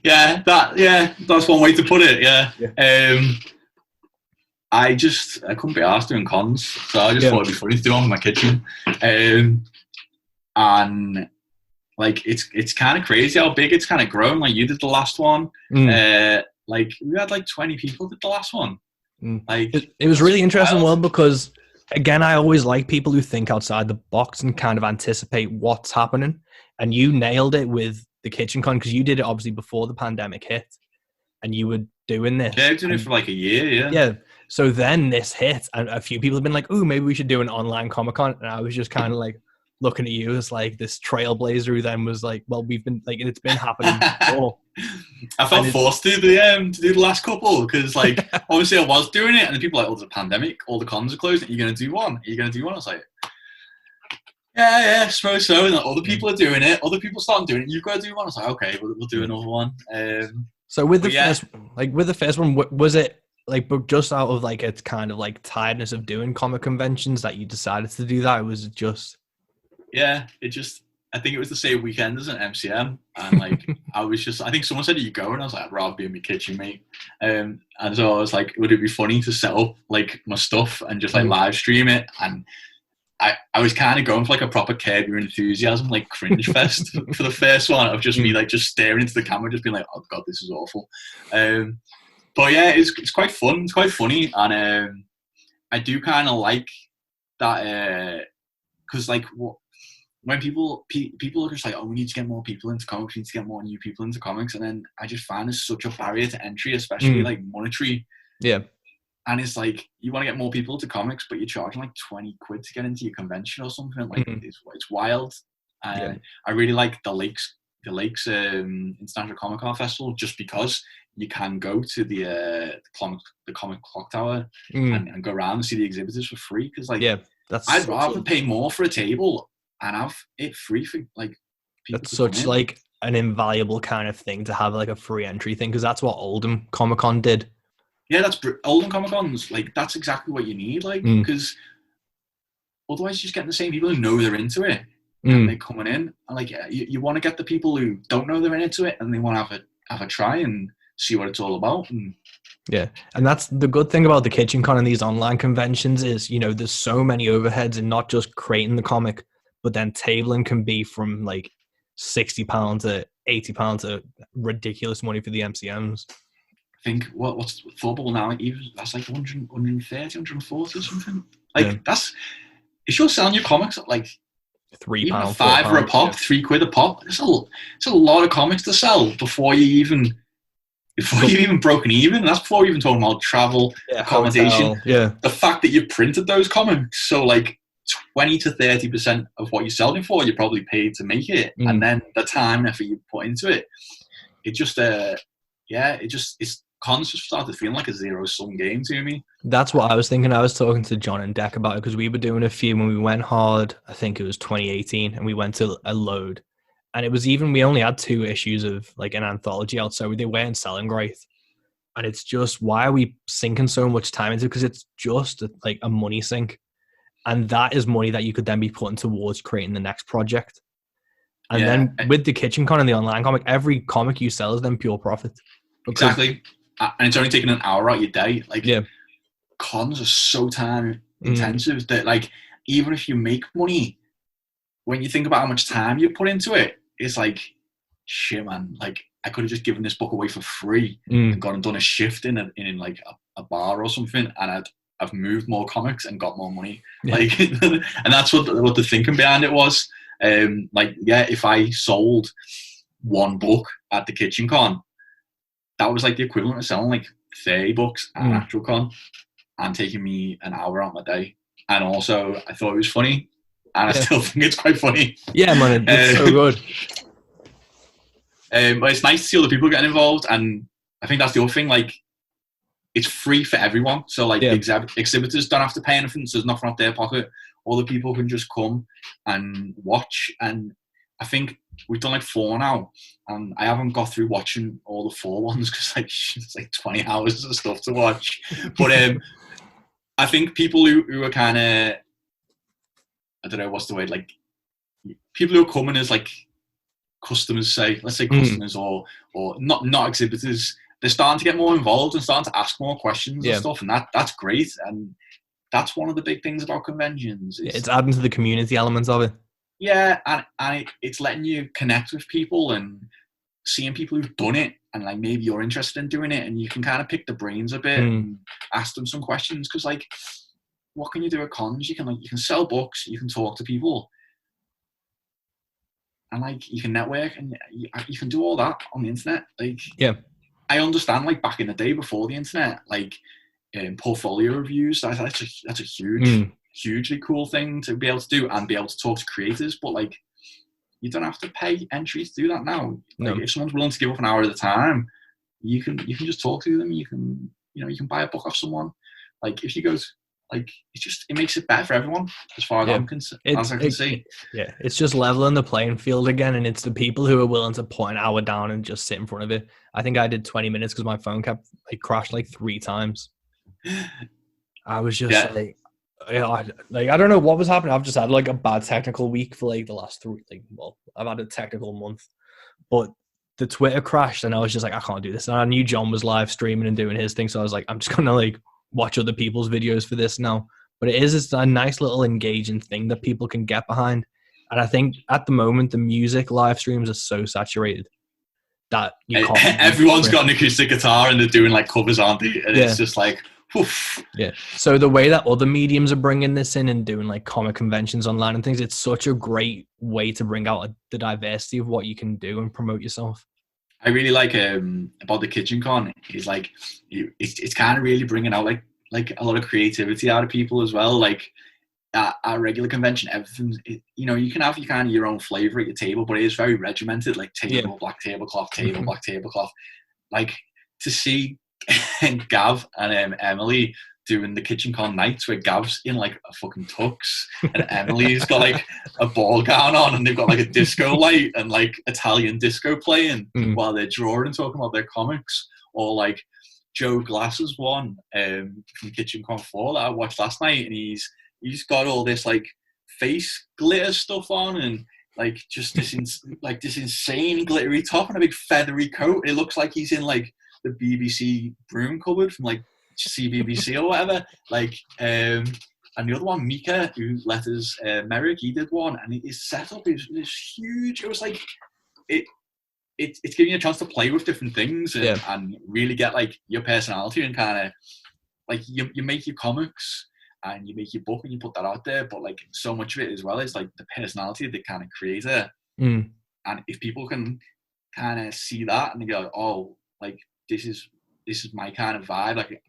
C: That's one way to put it. I couldn't be asked doing cons, so I just thought it'd be funny to do one in my kitchen. And like it's kind of crazy how big it's kind of grown. Like you did the last one. Like we had like 20 people did the last one. Like
A: it was really interesting, well, because again, I always like people who think outside the box and kind of anticipate what's happening. And you nailed it with the Kitchen Con, because you did it obviously before the pandemic hit, and you were doing this.
C: Yeah, I was doing it for like a year.
A: Yeah. So then this hit, and a few people have been like, "Oh, maybe we should do an online Comic Con." And I was just kind of like, looking at you as like this trailblazer who then was like, well, we've been like, it's been happening before.
C: I felt forced to do the last couple because, like, obviously I was doing it, and the people were like, "Oh, there's a pandemic, all the cons are closed. Are you going to do one? Are you going to do one?" I was like, "Yeah, I suppose so." And like, other people are doing it. Other people started doing it. You've got to do one. I was like, "Okay, we'll do another one."
A: So with the first one, was it like, but just out of like it's kind of like tiredness of doing comic conventions that you decided to do that? Or was it just?
C: Yeah, I think it was the same weekend as an MCM, and like I think someone said, "You go," and I was like, "I'd rather be in my kitchen, mate." And so I was like, "Would it be funny to set up like my stuff and just like live stream it?" And I was kind of going for like a proper Curb Your Enthusiasm, like cringe fest for the first one of just me like just staring into the camera, just being like, "Oh God, this is awful." But yeah, it's quite fun. It's quite funny, and I do kind of like that because like when people are just like, "Oh, we need to get more people into comics, we need to get more new people into comics," and then I just find there's such a barrier to entry, especially like monetary.
A: Yeah.
C: And it's like, you want to get more people to comics, but you're charging like 20 quid to get into your convention or something. Like, it's wild. I really like the Lakes International Comic Con Festival just because you can go to the comic clock tower and go around and see the exhibitors for free. Because like, I'd rather pay more for a table and have it free for like people.
A: That's such like an invaluable kind of thing to have, like a free entry thing, because that's what Oldham Comic Con did.
C: Yeah, that's Oldham Comic Cons. Like, that's exactly what you need. Like, because otherwise, you're just getting the same people who know they're into it, and they're coming in. And like, you want to get the people who don't know they're into it, and they want to have a try and see what it's all about. And
A: that's the good thing about the Kitchen Con and these online conventions is, you know, there's so many overheads and not just creating the comic, but then tabling can be from like £60 to £80 to ridiculous money for the MCMs.
C: I think what's football now? Even that's like 100, 130, 140 or something. Like if you're selling your comics at like
A: £3,
C: £5 a pop, £3 a pop. It's a lot of comics to sell before you even broken even. That's before you even talking about travel, accommodation.
A: Hotel,
C: the fact that you printed those comics, so like 20 to 30% of what you're selling for, you probably paid to make it, and then the time and effort you put into it. It just it's cons just started feeling like a zero-sum game to me.
A: That's what I was thinking. I was talking to John and Deck about it because we were doing a few when we went hard. I think it was 2018, and we went to a load. And it was we only had 2 issues of like an anthology out, so they weren't selling great. And it's just, why are we sinking so much time into it? Because it's just like a money sink. And that is money that you could then be putting towards creating the next project. And then with the Kitchen Con and the online comic, every comic you sell is then pure profit.
C: Exactly. And it's only taking an hour out your day. Like, cons are so time intensive that like, even if you make money, when you think about how much time you put into it, it's like, shit, man, like I could have just given this book away for free and gone and done a shift in like a bar or something, and I've moved more comics and got more money. Like, and that's what the thinking behind it was. If I sold one book at the Kitchen Con, that was like the equivalent of selling like 30 books at an actual con and taking me an hour out of my day. And also, I thought it was funny, and I still think it's quite funny.
A: Yeah, man, it's so good.
C: But it's nice to see other people getting involved, and I think that's the other thing. Like, it's free for everyone, so like exhibitors don't have to pay anything, so there's nothing off their pocket. Other people can just come and watch, and I think we've done like 4 now, and I haven't got through watching all the 4 ones because like it's like 20 hours of stuff to watch. But I think people who are kind of, I don't know what's the word, like people who are coming as like customers, let's say customers or not exhibitors, they're starting to get more involved and starting to ask more questions and stuff, and that's great. And that's one of the big things about conventions.
A: It's adding to the community elements of it.
C: Yeah, and it's letting you connect with people and seeing people who've done it, and like maybe you're interested in doing it, and you can kind of pick the brains a bit and ask them some questions. Because like, what can you do at cons? You can sell books, you can talk to people, and like you can network, and you can do all that on the internet. Like, I understand like back in the day before the internet, like portfolio reviews. That's a huge hugely cool thing to be able to do and be able to talk to creators. But like, you don't have to pay entry to do that now. Like, if someone's willing to give up an hour at a time, you can just talk to them. You can buy a book off someone. Like, if you go, like, it makes it better for everyone as far as I can see.
A: Yeah, it's just leveling the playing field again, and it's the people who are willing to put an hour down and just sit in front of it. I think I did 20 minutes because my phone kept crashed like 3 times. I was just I don't know what was happening. I've just had like a bad technical week for like the last 3. I've had a technical month, but the Twitter crashed, and I was just like, I can't do this. And I knew John was live streaming and doing his thing, so I was like, I'm just gonna like watch other people's videos for this now. But it's a nice little engaging thing that people can get behind. And I think at the moment the music live streams are so saturated that you can't.
C: Everyone's got an acoustic guitar and they're doing like covers, aren't they? And it's just like, oof.
A: Yeah. So the way that other mediums are bringing this in and doing like comic conventions online and things, it's such a great way to bring out the diversity of what you can do and promote yourself.
C: I really like about the Kitchen Con is like it's kind of really bringing out like a lot of creativity out of people as well. Like at a regular convention, everything's you can have your own flavor at your table, but it is very regimented. Like black tablecloth, black tablecloth. Like to see Gav and Emily doing the Kitchen Con nights where Gav's in like a fucking tux and Emily's got like a ball gown on and they've got like a disco light and like Italian disco playing while they're drawing and talking about their comics. Or like Joe Glass's one from Kitchen Con 4 that I watched last night, and he's got all this like face glitter stuff on and like just this insane glittery top and a big feathery coat. It looks like he's in like the BBC broom cupboard from like CBBC or whatever. Like and the other one, Mika, who let us Merrick, he did one, and his setup is huge. It was like it's giving you a chance to play with different things and really get like your personality and kind of like you make your comics and you make your book and you put that out there, but like so much of it as well is like the personality of the kind of creator. And if people can kind of see that and they go, oh, like this is my kind of vibe. Like,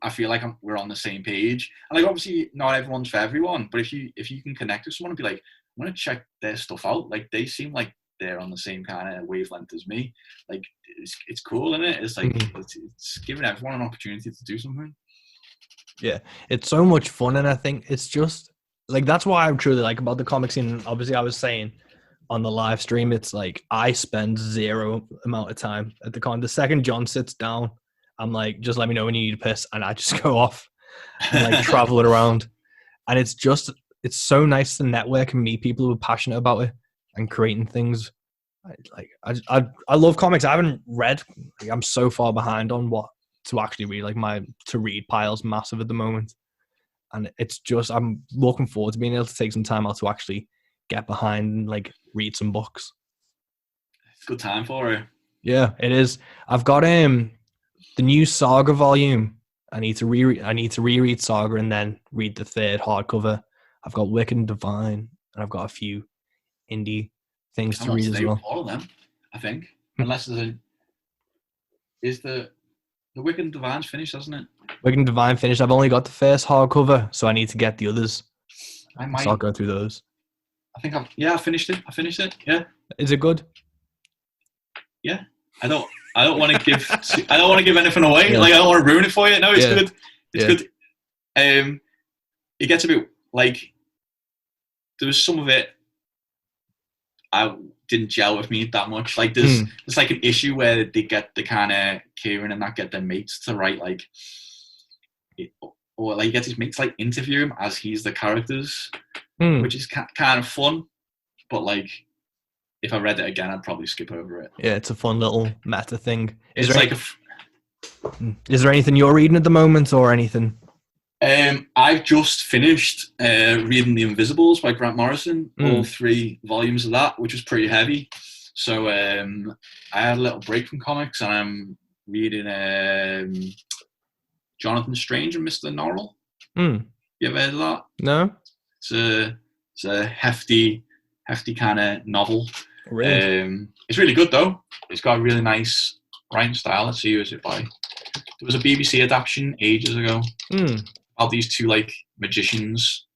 C: I feel like we're on the same page. And like, obviously not everyone's for everyone, but if you can connect with someone and be like, I'm going to check their stuff out. Like they seem like they're on the same kind of wavelength as me. Like it's cool, isn't it? It's like, it's giving everyone an opportunity to do something.
A: Yeah. It's so much fun. And I think it's just like, that's why I truly like about the comic scene. Obviously I was saying on the live stream, it's like I spend 0 amount of time at the con. The second John sits down, I'm like, just let me know when you need a piss, and I just go off and like travel it around. And it's so nice to network and meet people who are passionate about it and creating things. I love comics. I haven't read. Like, I'm so far behind on what to actually read. Like my to read pile's massive at the moment, and it's just I'm looking forward to being able to take some time out to actually get behind and like read some books.
C: It's a good time for it.
A: Yeah, it is. I've got the new Saga volume. I need to reread Saga and then read the 3rd hardcover. I've got Wicked and Divine, and I've got a few indie things to read as well.
C: All of them, I think, unless is the Wicked and Divine's finished, hasn't it?
A: Wicked and Divine finished. I've only got the 1st hardcover, so I need to get the others. So I'll go through those.
C: I think I finished it. Yeah.
A: Is it good?
C: Yeah. I don't want to give anything away. Yeah. Like I don't want to ruin it for you. No, it's good. It's good. It gets a bit like there was some of it I didn't gel with me that much. Like there's like an issue where they get the kind of Kieran and that get their mates to write like or like get his mates like interview him as he's the characters, which is kind of fun. But like, if I read it again, I'd probably skip over it.
A: Yeah, it's a fun little meta thing. Is there anything you're reading at the moment or anything?
C: I've just finished reading The Invisibles by Grant Morrison, all 3 volumes of that, which was pretty heavy. So I had a little break from comics, and I'm reading Jonathan Strange and Mr. Norrell. You ever heard of that?
A: No.
C: It's a hefty kind of novel.
A: Really?
C: It's really good though. It's got a really nice writing style. Let's see who is it by. There was a BBC adaptation ages ago about these 2 like magicians.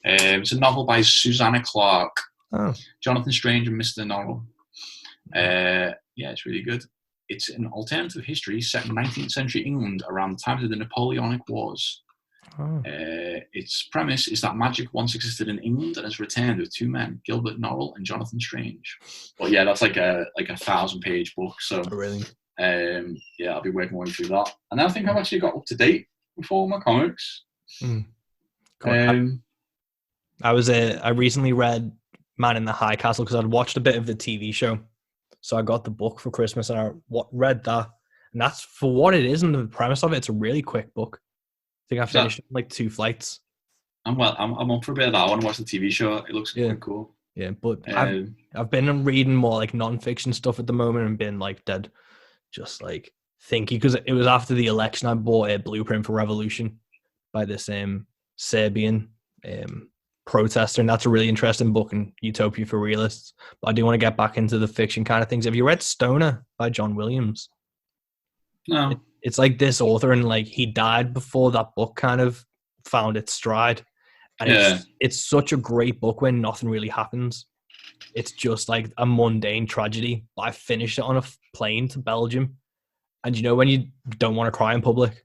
C: It's a novel by Susanna Clarke,
A: Oh,
C: Jonathan Strange and Mr. Norrell. Yeah, it's really good. It's an alternative history set in 19th century England around the time of the Napoleonic Wars.
A: oh.
C: Its premise is that magic once existed in England and has returned with two men, Gilbert Norrell and Jonathan Strange. But yeah, that's like a 1,000-page book. So
A: Oh, really?
C: yeah, I'll be working my way through that. And I think I've actually got up to date with all my comics.
A: Mm. Cool. I recently read Man in the High Castle because I'd watched a bit of the TV show, so I got the book for Christmas and I read that, and that's for what it is and the premise of it. It's a really quick book. I think I finished it in like 2 flights.
C: I'm up for a bit of that. I want to watch the TV show. It looks quite cool.
A: Yeah, but I've been reading more like non-fiction stuff at the moment and been like dead, just like thinking, because it was after the election I bought a Blueprint for Revolution by this Serbian protester, and that's a really interesting book, and Utopia for Realists. But I do want to get back into the fiction kind of things. Have you read Stoner by John Williams?
C: No.
A: It's like this author, and like he died before that book kind of found its stride. And it's such a great book when nothing really happens. It's just like a mundane tragedy. But I finished it on a plane to Belgium. And you know when you don't want to cry in public?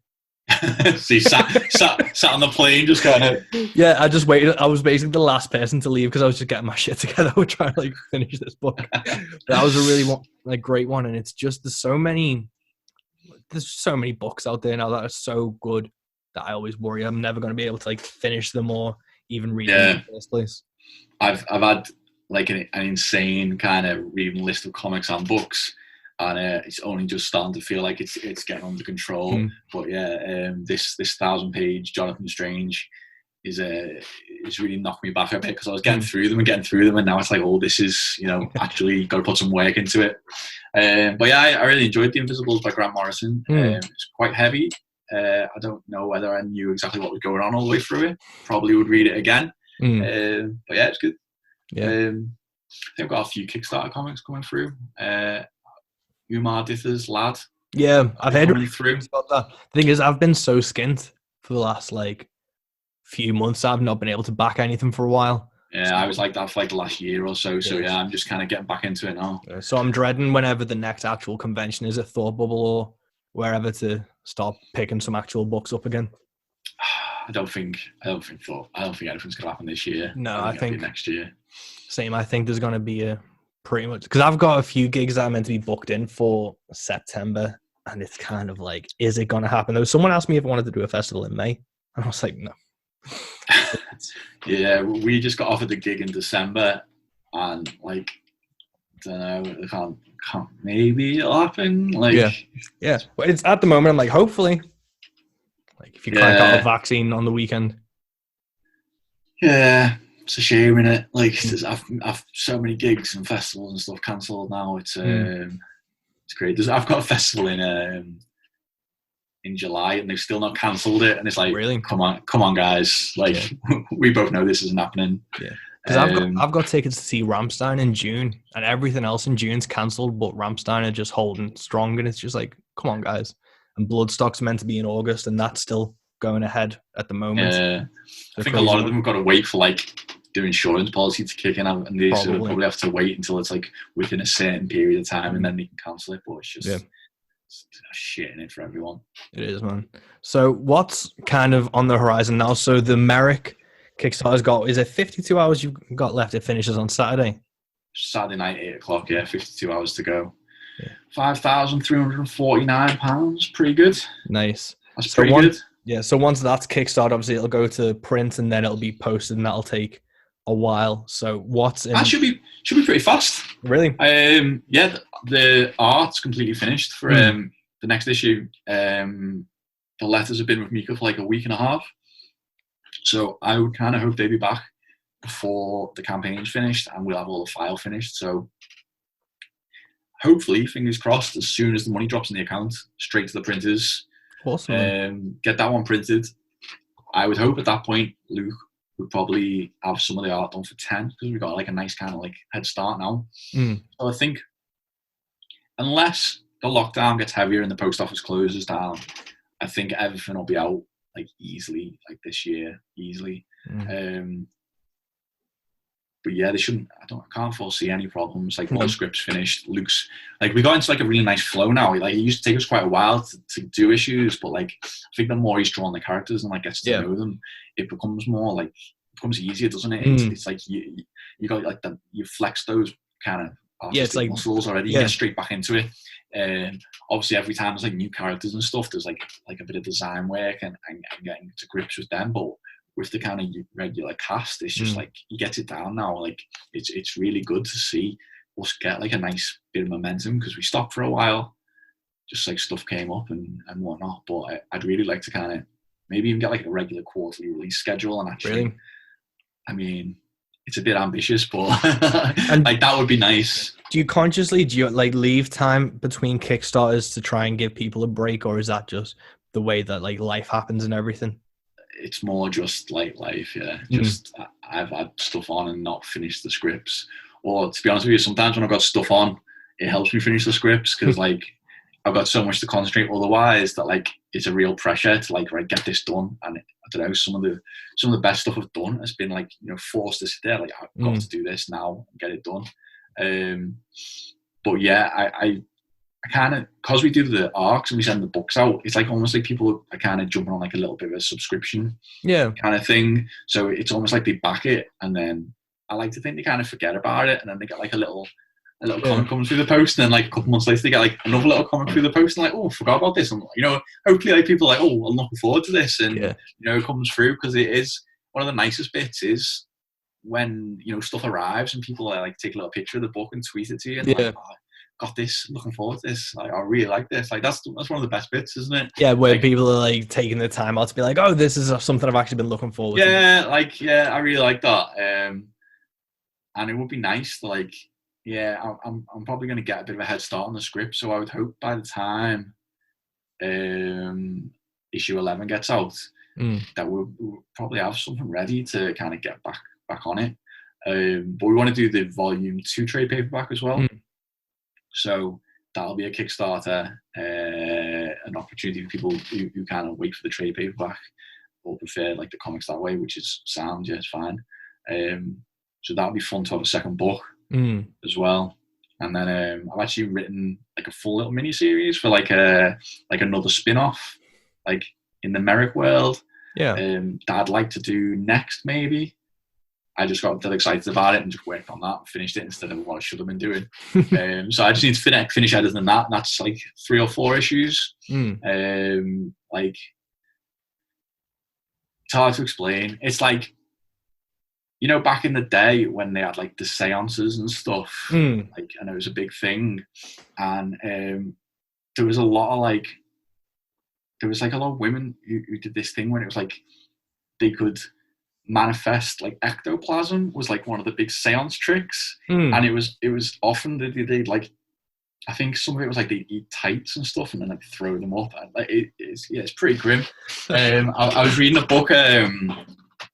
C: So you sat on the plane just kind of...
A: Yeah, I just waited. I was basically the last person to leave because I was just getting my shit together. I was trying to like finish this book. That was a really great one. And it's just, there's so many books out there now that are so good that I always worry I'm never going to be able to like finish them or even read them in the first place.
C: I've had like an insane kind of reading list of comics and books, and it's only just starting to feel like it's getting under control. But yeah, this 1,000-page Jonathan Strange is really knocked me back a bit, because I was getting through them, and now it's like, oh, this is, actually got to put some work into it. But yeah, I really enjoyed The Invisibles by Grant Morrison. It's quite heavy. I don't know whether I knew exactly what was going on all the way through it. Probably would read it again. But yeah, it's good.
A: Yeah.
C: I think I've got a few Kickstarter comics coming through. Umar Dither's Lad.
A: Yeah, I've heard
C: through
A: about that. The thing is, I've been so skint for the last like few months. I've not been able to back anything for a while.
C: Yeah, I was like that for like the last year or so. So yeah, I'm just kind of getting back into it now.
A: So I'm dreading whenever the next actual convention is at Thought Bubble or wherever to start picking some actual books up again.
C: I don't think anything's gonna happen this year.
A: No, I think
C: next year.
A: Same. I think there's gonna be a pretty much, because I've got a few gigs that are meant to be booked in for September, and it's kind of like, is it gonna happen? There was someone asked me if I wanted to do a festival in May, and I was like, no.
C: Yeah, we just got offered the gig in December, and like, I don't know, can't maybe it'll happen. Like,
A: yeah. But it's at the moment, I'm like, hopefully, like if you crank out a vaccine on the weekend.
C: Yeah, it's a shame, innit? Like, I've so many gigs and festivals and stuff cancelled now. It's great. I've got a festival in July, and they've still not cancelled it, and it's like,
A: really?
C: Come on, guys! Like, we both know this isn't happening.
A: Yeah, because I've got tickets to see Rammstein in June, and everything else in June's cancelled, but Rammstein are just holding strong, and it's just like, come on, guys! And Bloodstock's meant to be in August, and that's still going ahead at the moment.
C: Yeah, I think a lot of them have got to wait for like their insurance policy to kick in, and they sort of probably have to wait until it's like within a certain period of time, and then they can cancel it. But it's just it's shit in it for everyone.
A: It is, man. So what's kind of on the horizon now? So the Merrick Kickstarter's got, is it 52 hours you've got left? It finishes on Saturday.
C: Saturday night, 8 o'clock. Yeah, 52 hours to go. Yeah. £5,349. Pretty good.
A: Nice.
C: That's pretty good.
A: Yeah. So once that's Kickstarted, obviously it'll go to print, and then it'll be posted, and that'll take a while. So that
C: should be pretty fast.
A: Really?
C: Yeah. The art's completely finished for the next issue. The letters have been with Mika for like a week and a half. So I would kind of hope they'd be back before the campaign's finished, and we'll have all the file finished. So hopefully, fingers crossed, as soon as the money drops in the account, straight to the printers.
A: Awesome.
C: Get that one printed. I would hope at that point Luke would probably have some of the art done for 10, because we've got like a nice kind of like head start now. So I think, unless the lockdown gets heavier and the post office closes down, I think everything will be out like easily, like this year, easily.
A: Mm.
C: But yeah, they shouldn't. I can't foresee any problems. Like all
A: No.
C: the scripts finished. Luke's like we got into like a really nice flow now. Like it used to take us quite a while to do issues, but like I think the more he's drawn the characters and like gets to know them, it becomes more like becomes easier, doesn't it? It's like you got like you flex those kind of artistic
A: like
C: muscles already. You get straight back into it. Obviously, every time there's like new characters and stuff, there's like a bit of design work and getting to grips with them, but with the kind of regular cast, it's just like he gets it down now. Like it's really good to see us get like a nice bit of momentum, because we stopped for a while, just like stuff came up and whatnot. But I'd really like to kind of maybe even get like a regular quarterly release schedule. And actually, I mean, it's a bit ambitious, but like that would be nice.
A: Do you like leave time between Kickstarters to try and give people a break, or is that just the way that like life happens and everything?
C: It's more just like life, yeah. Just I've had stuff on and not finished the scripts. Or to be honest with you, sometimes when I've got stuff on, it helps me finish the scripts, because like I've got so much to concentrate otherwise that like it's a real pressure to like get this done. And I don't know, some of the best stuff I've done has been like, you know, forced to sit there, like I've got to do this now and get it done. But yeah, I kind of, because we do the arcs and we send the books out, it's like almost like people are kind of jumping on like a little bit of a subscription kind of thing. So it's almost like they back it, and then I like to think they kind of forget about it, and then they get like a little comment comes through the post, and then like a couple months later they get like another little comment through the post, and like, oh, I forgot about this. And you know, hopefully like people are like, oh, I'm looking forward to this, and you know, it comes through, because it is one of the nicest bits is when, you know, stuff arrives and people like take a little picture of the book and tweet it to you, and like, oh, got this, looking forward to this, like I really like this. Like that's one of the best bits, isn't it?
A: Yeah, where
C: like,
A: people are like taking the time out to be like, oh, this is something I've actually been looking forward to.
C: I really like that. And it would be nice to like, I'm probably going to get a bit of a head start on the script, so I would hope by the time issue 11 gets out, that we'll probably have something ready to kind of get back on it. But we want to do the volume 2 trade paperback as well. So that'll be a Kickstarter, an opportunity for people who kind of wait for the trade paperback or prefer like the comics that way, which is sound, it's fine. So that'll be fun to have a second book as well. And then I've actually written like a full little mini series for like another spin-off, like in the Merrick world. That I'd like to do next, maybe. I just got dead excited about it and just worked on that and finished it instead of what I should have been doing. So I just need to finish editing that, and that's like 3 or 4 issues. Like, it's hard to explain. It's like, you know, back in the day when they had like the seances and stuff, like, and it was a big thing, and there was a lot of women who did this thing when it was like they could manifest like ectoplasm was like one of the big seance tricks, and it was often they like, I think some of it was like they eat tights and stuff and then like throw them up, and like it's pretty grim. I was reading a book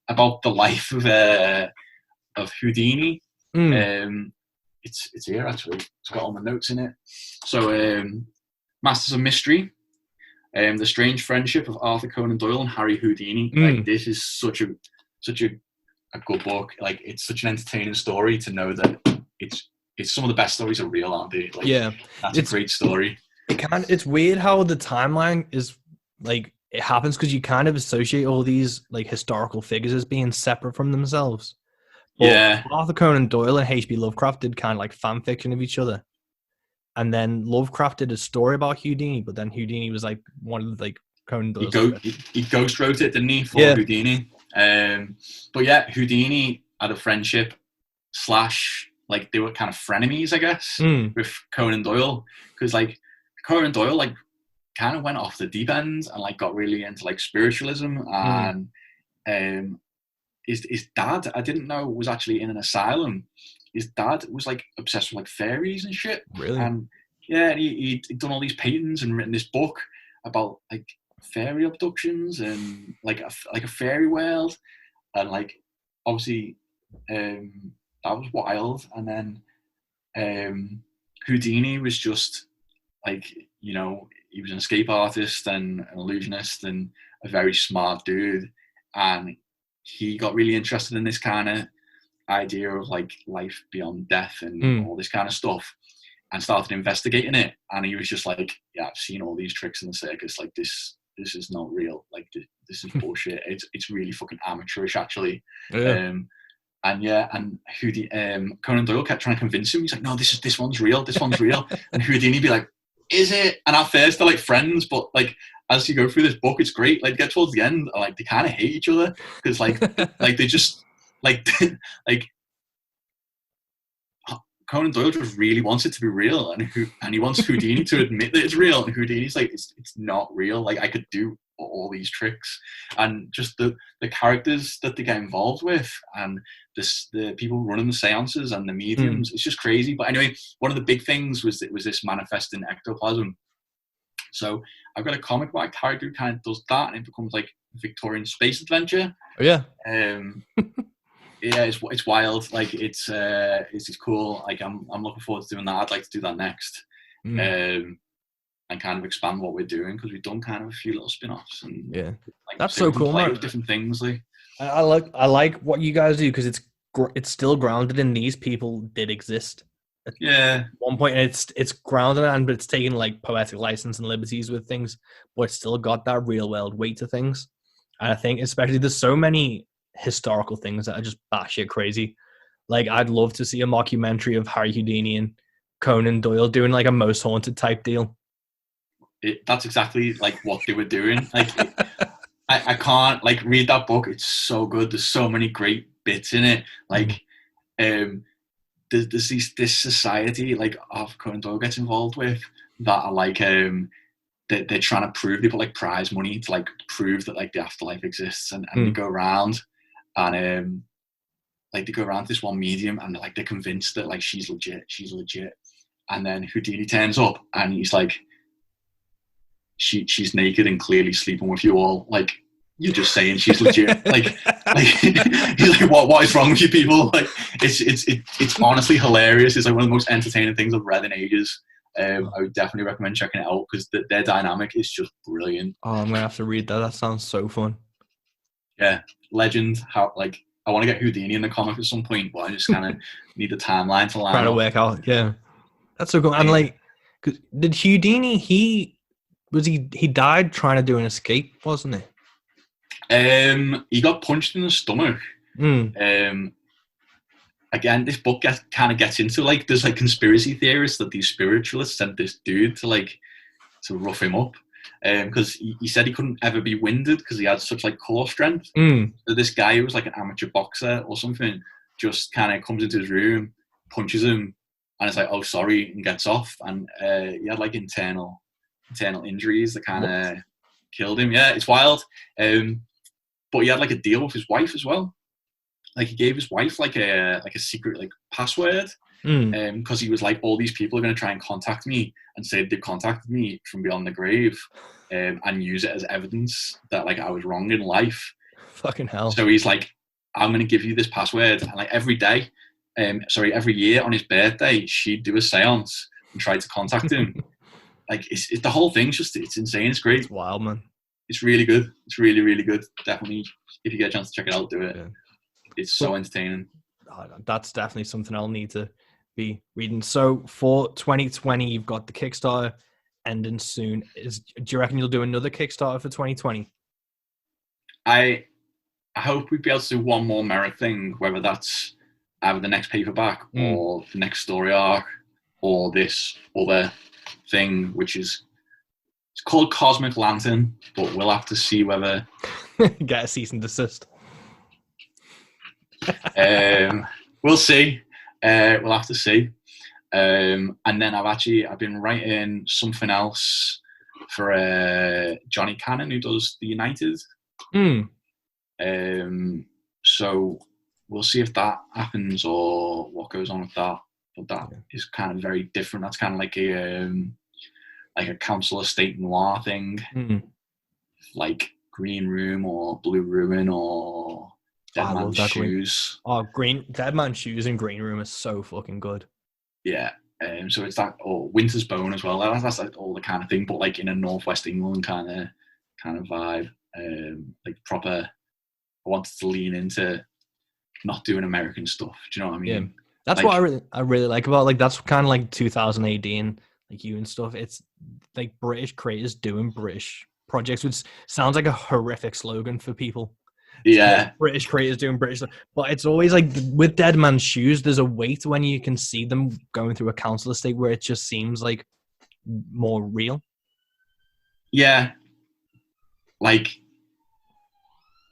C: about the life of Houdini. It's here actually. It's got all my notes in it. So Masters of Mystery, the strange friendship of Arthur Conan Doyle and Harry Houdini. Like, this is such a good book. Like, it's such an entertaining story to know that it's some of the best stories are real, aren't they? Like, that's a great story.
A: It's weird how the timeline is like, it happens because you kind of associate all these like historical figures as being separate from themselves. But Arthur Conan Doyle and H.P. Lovecraft did kind of like fan fiction of each other. And then Lovecraft did a story about Houdini, but then Houdini was like one of the like Conan Doyle's.
C: He ghost wrote it, didn't he, for Houdini? But yeah, Houdini had a friendship / like they were kind of frenemies, I guess, with Conan Doyle, because like Conan Doyle like kind of went off the deep end and like got really into like spiritualism, and his dad, I didn't know, was actually in an asylum. His dad was like obsessed with like fairies and shit.
A: Really?
C: And and he'd done all these paintings and written this book about like fairy abductions and like a fairy world, and like obviously that was wild. And then Houdini was just like, you know, he was an escape artist and an illusionist and a very smart dude, and he got really interested in this kind of idea of like life beyond death and all this kind of stuff, and started investigating it. And he was just like, yeah, I've seen all these tricks in the circus, like this is not real, like this is bullshit. It's really fucking amateurish actually. And Conan Doyle kept trying to convince him. He's like, no, this one's real, and Houdini be like, is it? And at first they're like friends, but like as you go through this book, it's great. Like get towards the end, like they kind of hate each other because like they just like like Conan Doyle just really wants it to be real, and he wants Houdini to admit that it's real, and Houdini's like, it's not real. Like I could do all these tricks, and just the characters that they get involved with, and the people running the seances and the mediums, it's just crazy. But anyway, one of the big things was this manifesting ectoplasm. So I've got a comic book character who kind of does that, and it becomes like a Victorian space adventure.
A: Oh yeah.
C: Yeah, it's wild. Like it's cool. Like I'm looking forward to doing that. I'd like to do that next, and kind of expand what we're doing, because we've done kind of a few little spin-offs, and
A: like, that's so cool, man.
C: With different things, like
A: I like what you guys do, because it's still grounded in these people did exist. At one point, and it's grounded in, but it's taking like poetic license and liberties with things, but it's still got that real world weight to things. And I think especially there's so many historical things that are just batshit crazy. Like I'd love to see a mockumentary of Harry Houdini and Conan Doyle doing like a Most Haunted type deal.
C: That's exactly like what they were doing. Like I can't like read that book. It's so good. There's so many great bits in it. Like there's this society like of Conan Doyle gets involved with that are like they're trying to prove, they put like prize money to like prove that like the afterlife exists, and they go around and like they go around to this one medium, and they're convinced that like she's legit, and then Houdini turns up and he's like, she's naked and clearly sleeping with you all, like you're just saying she's legit. like he's like, what is wrong with you people? Like it's honestly hilarious. It's like one of the most entertaining things I've read in ages. I would definitely recommend checking it out, because their dynamic is just brilliant.
A: Oh, I'm gonna have to read that. That sounds so fun.
C: Yeah, legend. How like I want to get Houdini in the comic at some point, but I just kind of need the timeline to line
A: up. Trying to work out. Yeah, that's so cool. And like, did Houdini? He died trying to do an escape, wasn't he?
C: He got punched in the stomach. Again, this book kind of gets into like there's like conspiracy theorists that these spiritualists sent this dude to rough him up, because he said he couldn't ever be winded because he had such like core strength. So this guy who was like an amateur boxer or something just kind of comes into his room, punches him, and it's like, oh sorry, and gets off. And he had like internal injuries that kind of killed him. Yeah, it's wild. But he had like a deal with his wife as well. Like he gave his wife like a secret like password, because he was like, all these people are going to try and contact me and say they contacted me from beyond the grave, and use it as evidence that like I was wrong in life.
A: Fucking hell.
C: So he's like, I'm going to give you this password, and like every year on his birthday, she'd do a seance and try to contact him. Like it's the whole thing's just, it's insane. It's great.
A: It's wild, man.
C: It's really good. It's really, really good. Definitely, if you get a chance to check it out, do it. Yeah. It's so entertaining.
A: That's definitely something I'll need to be reading. So for 2020, you've got the Kickstarter ending soon. Do you reckon you'll do another Kickstarter for 2020?
C: I hope we'd be able to do one more Merrick thing, whether that's either the next paperback or the next story arc or this other thing, which is, it's called Cosmic Lantern, but we'll have to see whether
A: get a cease and desist.
C: We'll see. We'll have to see. And then I've been writing something else for Johnny Cannon, who does The United. So we'll see if that happens or what goes on with that. But that is kind of very different. That's kind of like a council estate noir thing, like Green Room or Blue Ruin or Dead Man's Shoes.
A: Dead Man's Shoes and Green Room is so fucking good.
C: Yeah. So it's that, or Winter's Bone as well. That's like all the kind of thing, but like in a Northwest England kind of vibe. like proper. I wanted to lean into not doing American stuff. Do you know what I mean?
A: Yeah, that's
C: like,
A: what I really like about like that's kind of like 2000 AD and like you and stuff. It's like British creators doing British projects, which sounds like a horrific slogan for people.
C: Yeah,
A: British creators doing British stuff. But it's always like with Dead Man's Shoes, there's a weight when you can see them going through a council estate where it just seems like more real.
C: Yeah. Like,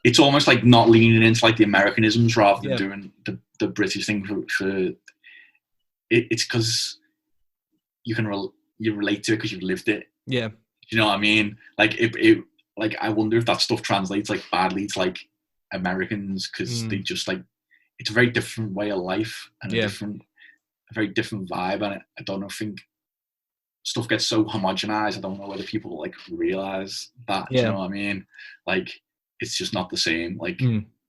C: it's almost like not leaning into like the Americanisms rather than doing the British thing for it's because you can you relate to it because you've lived it.
A: Yeah.
C: You know what I mean? Like it like I wonder if that stuff translates like badly to like Americans because they just like it's a very different way of life and a very different vibe, and I don't know, I think stuff gets so homogenized. I don't know whether people like realize that. You know what I mean? Like it's just not the same. Like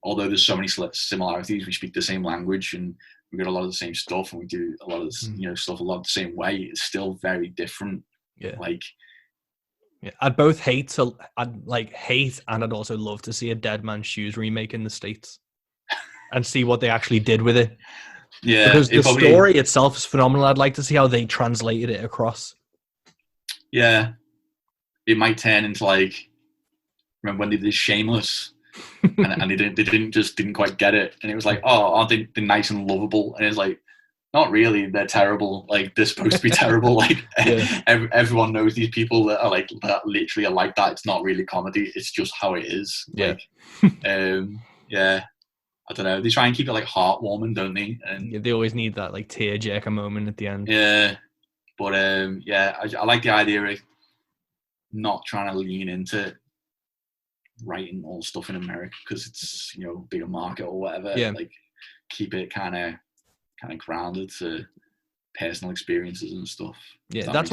C: although there's so many similarities, we speak the same language and we get a lot of the same stuff and we do a lot of this, stuff a lot the same way. It's still very different.
A: Yeah.
C: Like
A: I'd hate and I'd also love to see a Dead Man's Shoes remake in the States and see what they actually did with it.
C: Yeah.
A: Because the story itself is phenomenal. I'd like to see how they translated it across. Yeah.
C: It might turn into like, remember when they did Shameless and they didn't quite get it. And it was like, oh, aren't they nice and lovable? And it's like, not really. They're terrible. Like they're supposed to be terrible. Like everyone knows these people that are like that literally are like that. It's not really comedy. It's just how it is.
A: Yeah.
C: Like, I don't know. They try and keep it like heartwarming, don't they? And
A: they always need that like tearjerker moment at the end.
C: Yeah, but I like the idea of not trying to lean into writing all stuff in America because it's bigger market or whatever.
A: Yeah.
C: Like keep it kind of grounded to personal experiences and stuff.
A: Yeah, that's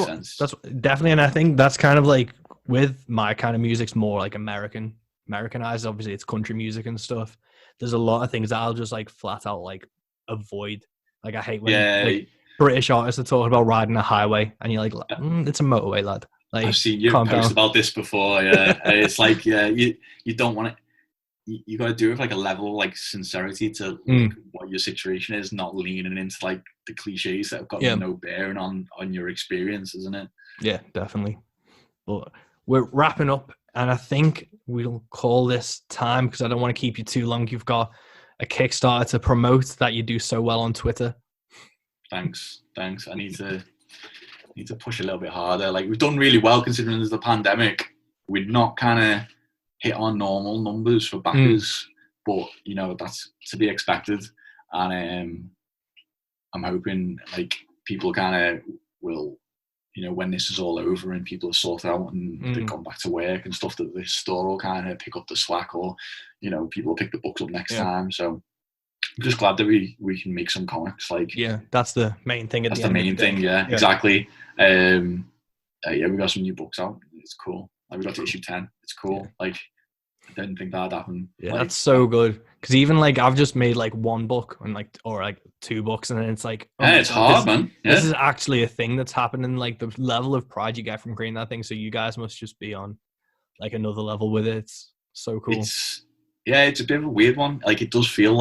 A: definitely, and I think that's kind of like with my kind of music's more like Americanized. Obviously, it's country music and stuff. There's a lot of things that I'll just like flat out like avoid. Like I hate when like, British artists are talking about riding a highway, and you're like, it's a motorway, lad. Like,
C: I've seen you post about this before. Yeah, it's like you don't want it. You got to do it with like a level of like sincerity to like, what your situation is, not leaning into like the cliches that have got no bearing on your experience, isn't it?
A: Yeah, definitely. But we're wrapping up, and I think we'll call this time because I don't want to keep you too long. You've got a Kickstarter to promote that you do so well on Twitter.
C: Thanks. I need to push a little bit harder. Like we've done really well considering there's the pandemic. We're not kind of hit our normal numbers for backers, but that's to be expected. And I'm hoping like people kind of will, when this is all over and people are sorted out and they've gone back to work and stuff, that the store will kind of pick up the slack, or people will pick the books up next time. So I'm just glad that we can make some comics. Like
A: that's the main thing.
C: That's the main thing. Yeah, exactly. We got some new books out. It's cool. Like we got to issue 10. It's cool. Like I didn't think that'd happen.
A: Yeah, that's so good. Because even like I've just made like one book and like or like 2 books, and then it's like
C: it's hard, man. Yeah.
A: This is actually a thing that's happening. Like the level of pride you get from creating that thing. So you guys must just be on like another level with it. It's so cool.
C: It's a bit of a weird one. Like it does feel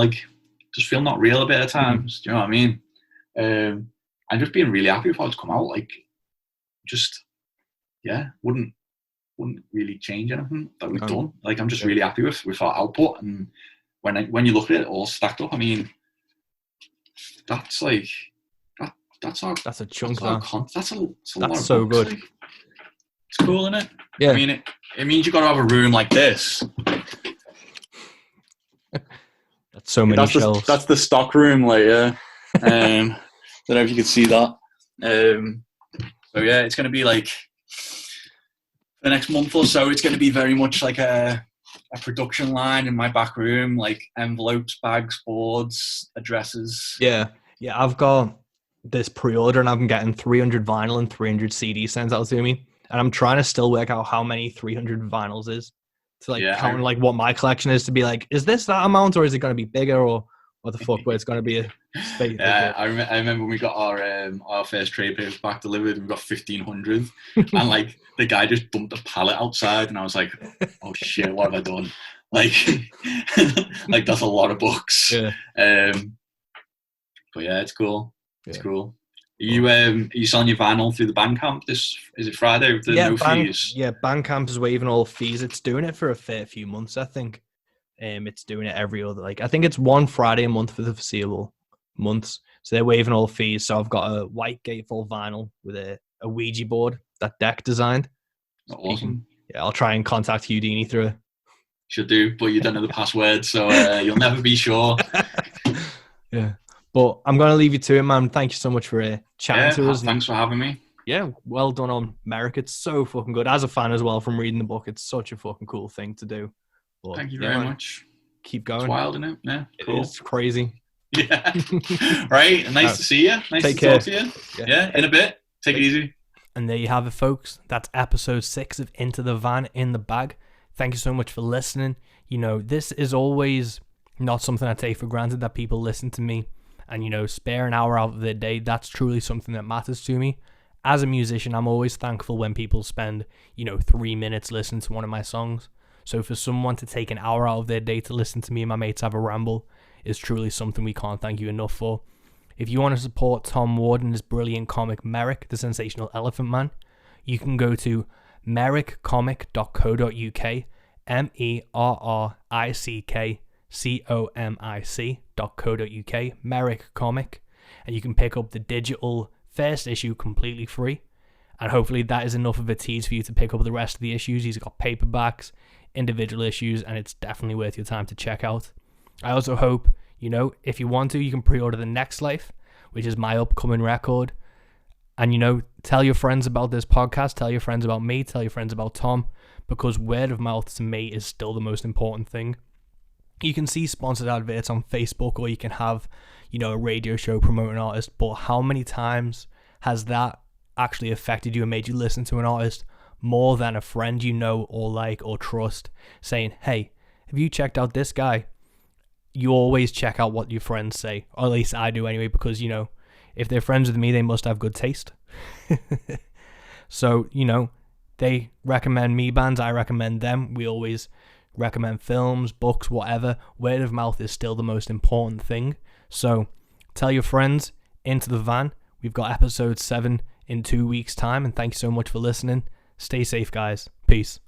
C: not real a bit at times. Do you know what I mean? I'm just being really happy with how it's come out. Like just wouldn't really change anything that we've done. Like I'm just really happy with our output, and when you look at it all stacked up, I mean, that's like that's a
A: chunk.
C: That's a lot of
A: so
C: books,
A: good.
C: Like, it's cool, isn't it?
A: Yeah.
C: I mean, it means you've got to have a room like this.
A: That's so many shelves.
C: That's the stock room, like don't know if you could see that. So yeah, it's going to be like the next month or so. It's going to be very much like a production line in my back room, like envelopes, bags, boards, addresses.
A: Yeah. I've got this pre-order, and I'm getting 300 vinyl and 300 CDs sent out to me, and I'm trying to still work out how many 300 vinyls is to like count like what my collection is, to be like, is this that amount or is it going to be bigger, or what the fuck, but it's going to be a space.
C: Yeah, I remember when we got our first trade paperback delivered, we got 1,500, and like the guy just dumped a pallet outside, and I was like, oh shit, what have I done? Like, like that's a lot of books.
A: Yeah.
C: But yeah, it's cool. It's
A: Yeah.
C: cool. Are you selling your vinyl through the Bandcamp? Is it Friday with the no fees?
A: Yeah, Bandcamp is waiving all fees. It's doing it for a fair few months, I think. It's doing it every other, like, I think it's one Friday a month for the foreseeable months. So they're waiving all fees. So I've got a white gatefold vinyl with a Ouija board that Deck designed.
C: Awesome.
A: Yeah, I'll try and contact Houdini through it.
C: Should do, but you don't know the password, so you'll never be sure.
A: Yeah. But I'm going to leave you to it, man. Thank you so much for chatting to us.
C: Thanks for having me.
A: Yeah, well done on Merrick. It's so fucking good. As a fan as well from reading the book, it's such a fucking cool thing to do. But,
C: thank you very much.
A: Keep going.
C: It's wild, isn't it? Yeah, cool.
A: It's crazy.
C: Yeah. Right, nice to see you. Nice to talk to you. Yeah, in a bit. Take it easy.
A: And there you have it, folks. That's episode 6 of Into the Van in the Bag. Thank you so much for listening. You know, this is always not something I take for granted, that people listen to me and, you know, spare an hour out of their day. That's truly something that matters to me. As a musician, I'm always thankful when people spend, 3 minutes listening to one of my songs. So for someone to take an hour out of their day to listen to me and my mates have a ramble is truly something we can't thank you enough for. If you want to support Tom Ward and his brilliant comic Merrick, the Sensational Elephant Man, you can go to merrickcomic.co.uk, merrickcomic.co.uk, Merrick Comic, and you can pick up the digital first issue completely free. And hopefully that is enough of a tease for you to pick up the rest of the issues. He's got paperbacks, individual issues, and it's definitely worth your time to check out. I also hope, if you want to, you can pre-order The Next Life, which is my upcoming record. And, tell your friends about this podcast, tell your friends about me, tell your friends about Tom, because word of mouth to me is still the most important thing. You can see sponsored adverts on Facebook, or you can have, a radio show promoting an artist, but how many times has that actually affected you and made you listen to an artist more than a friend or like or trust saying, hey, have you checked out this guy? You always check out what your friends say, or at least I do anyway, because if they're friends with me, they must have good taste. So they recommend me bands, I recommend them. We always recommend films, books, whatever. Word of mouth is still the most important thing. So tell your friends. Into the Van. We've got episode 7 in 2 weeks' time, and thank you so much for listening. Stay safe, guys. Peace.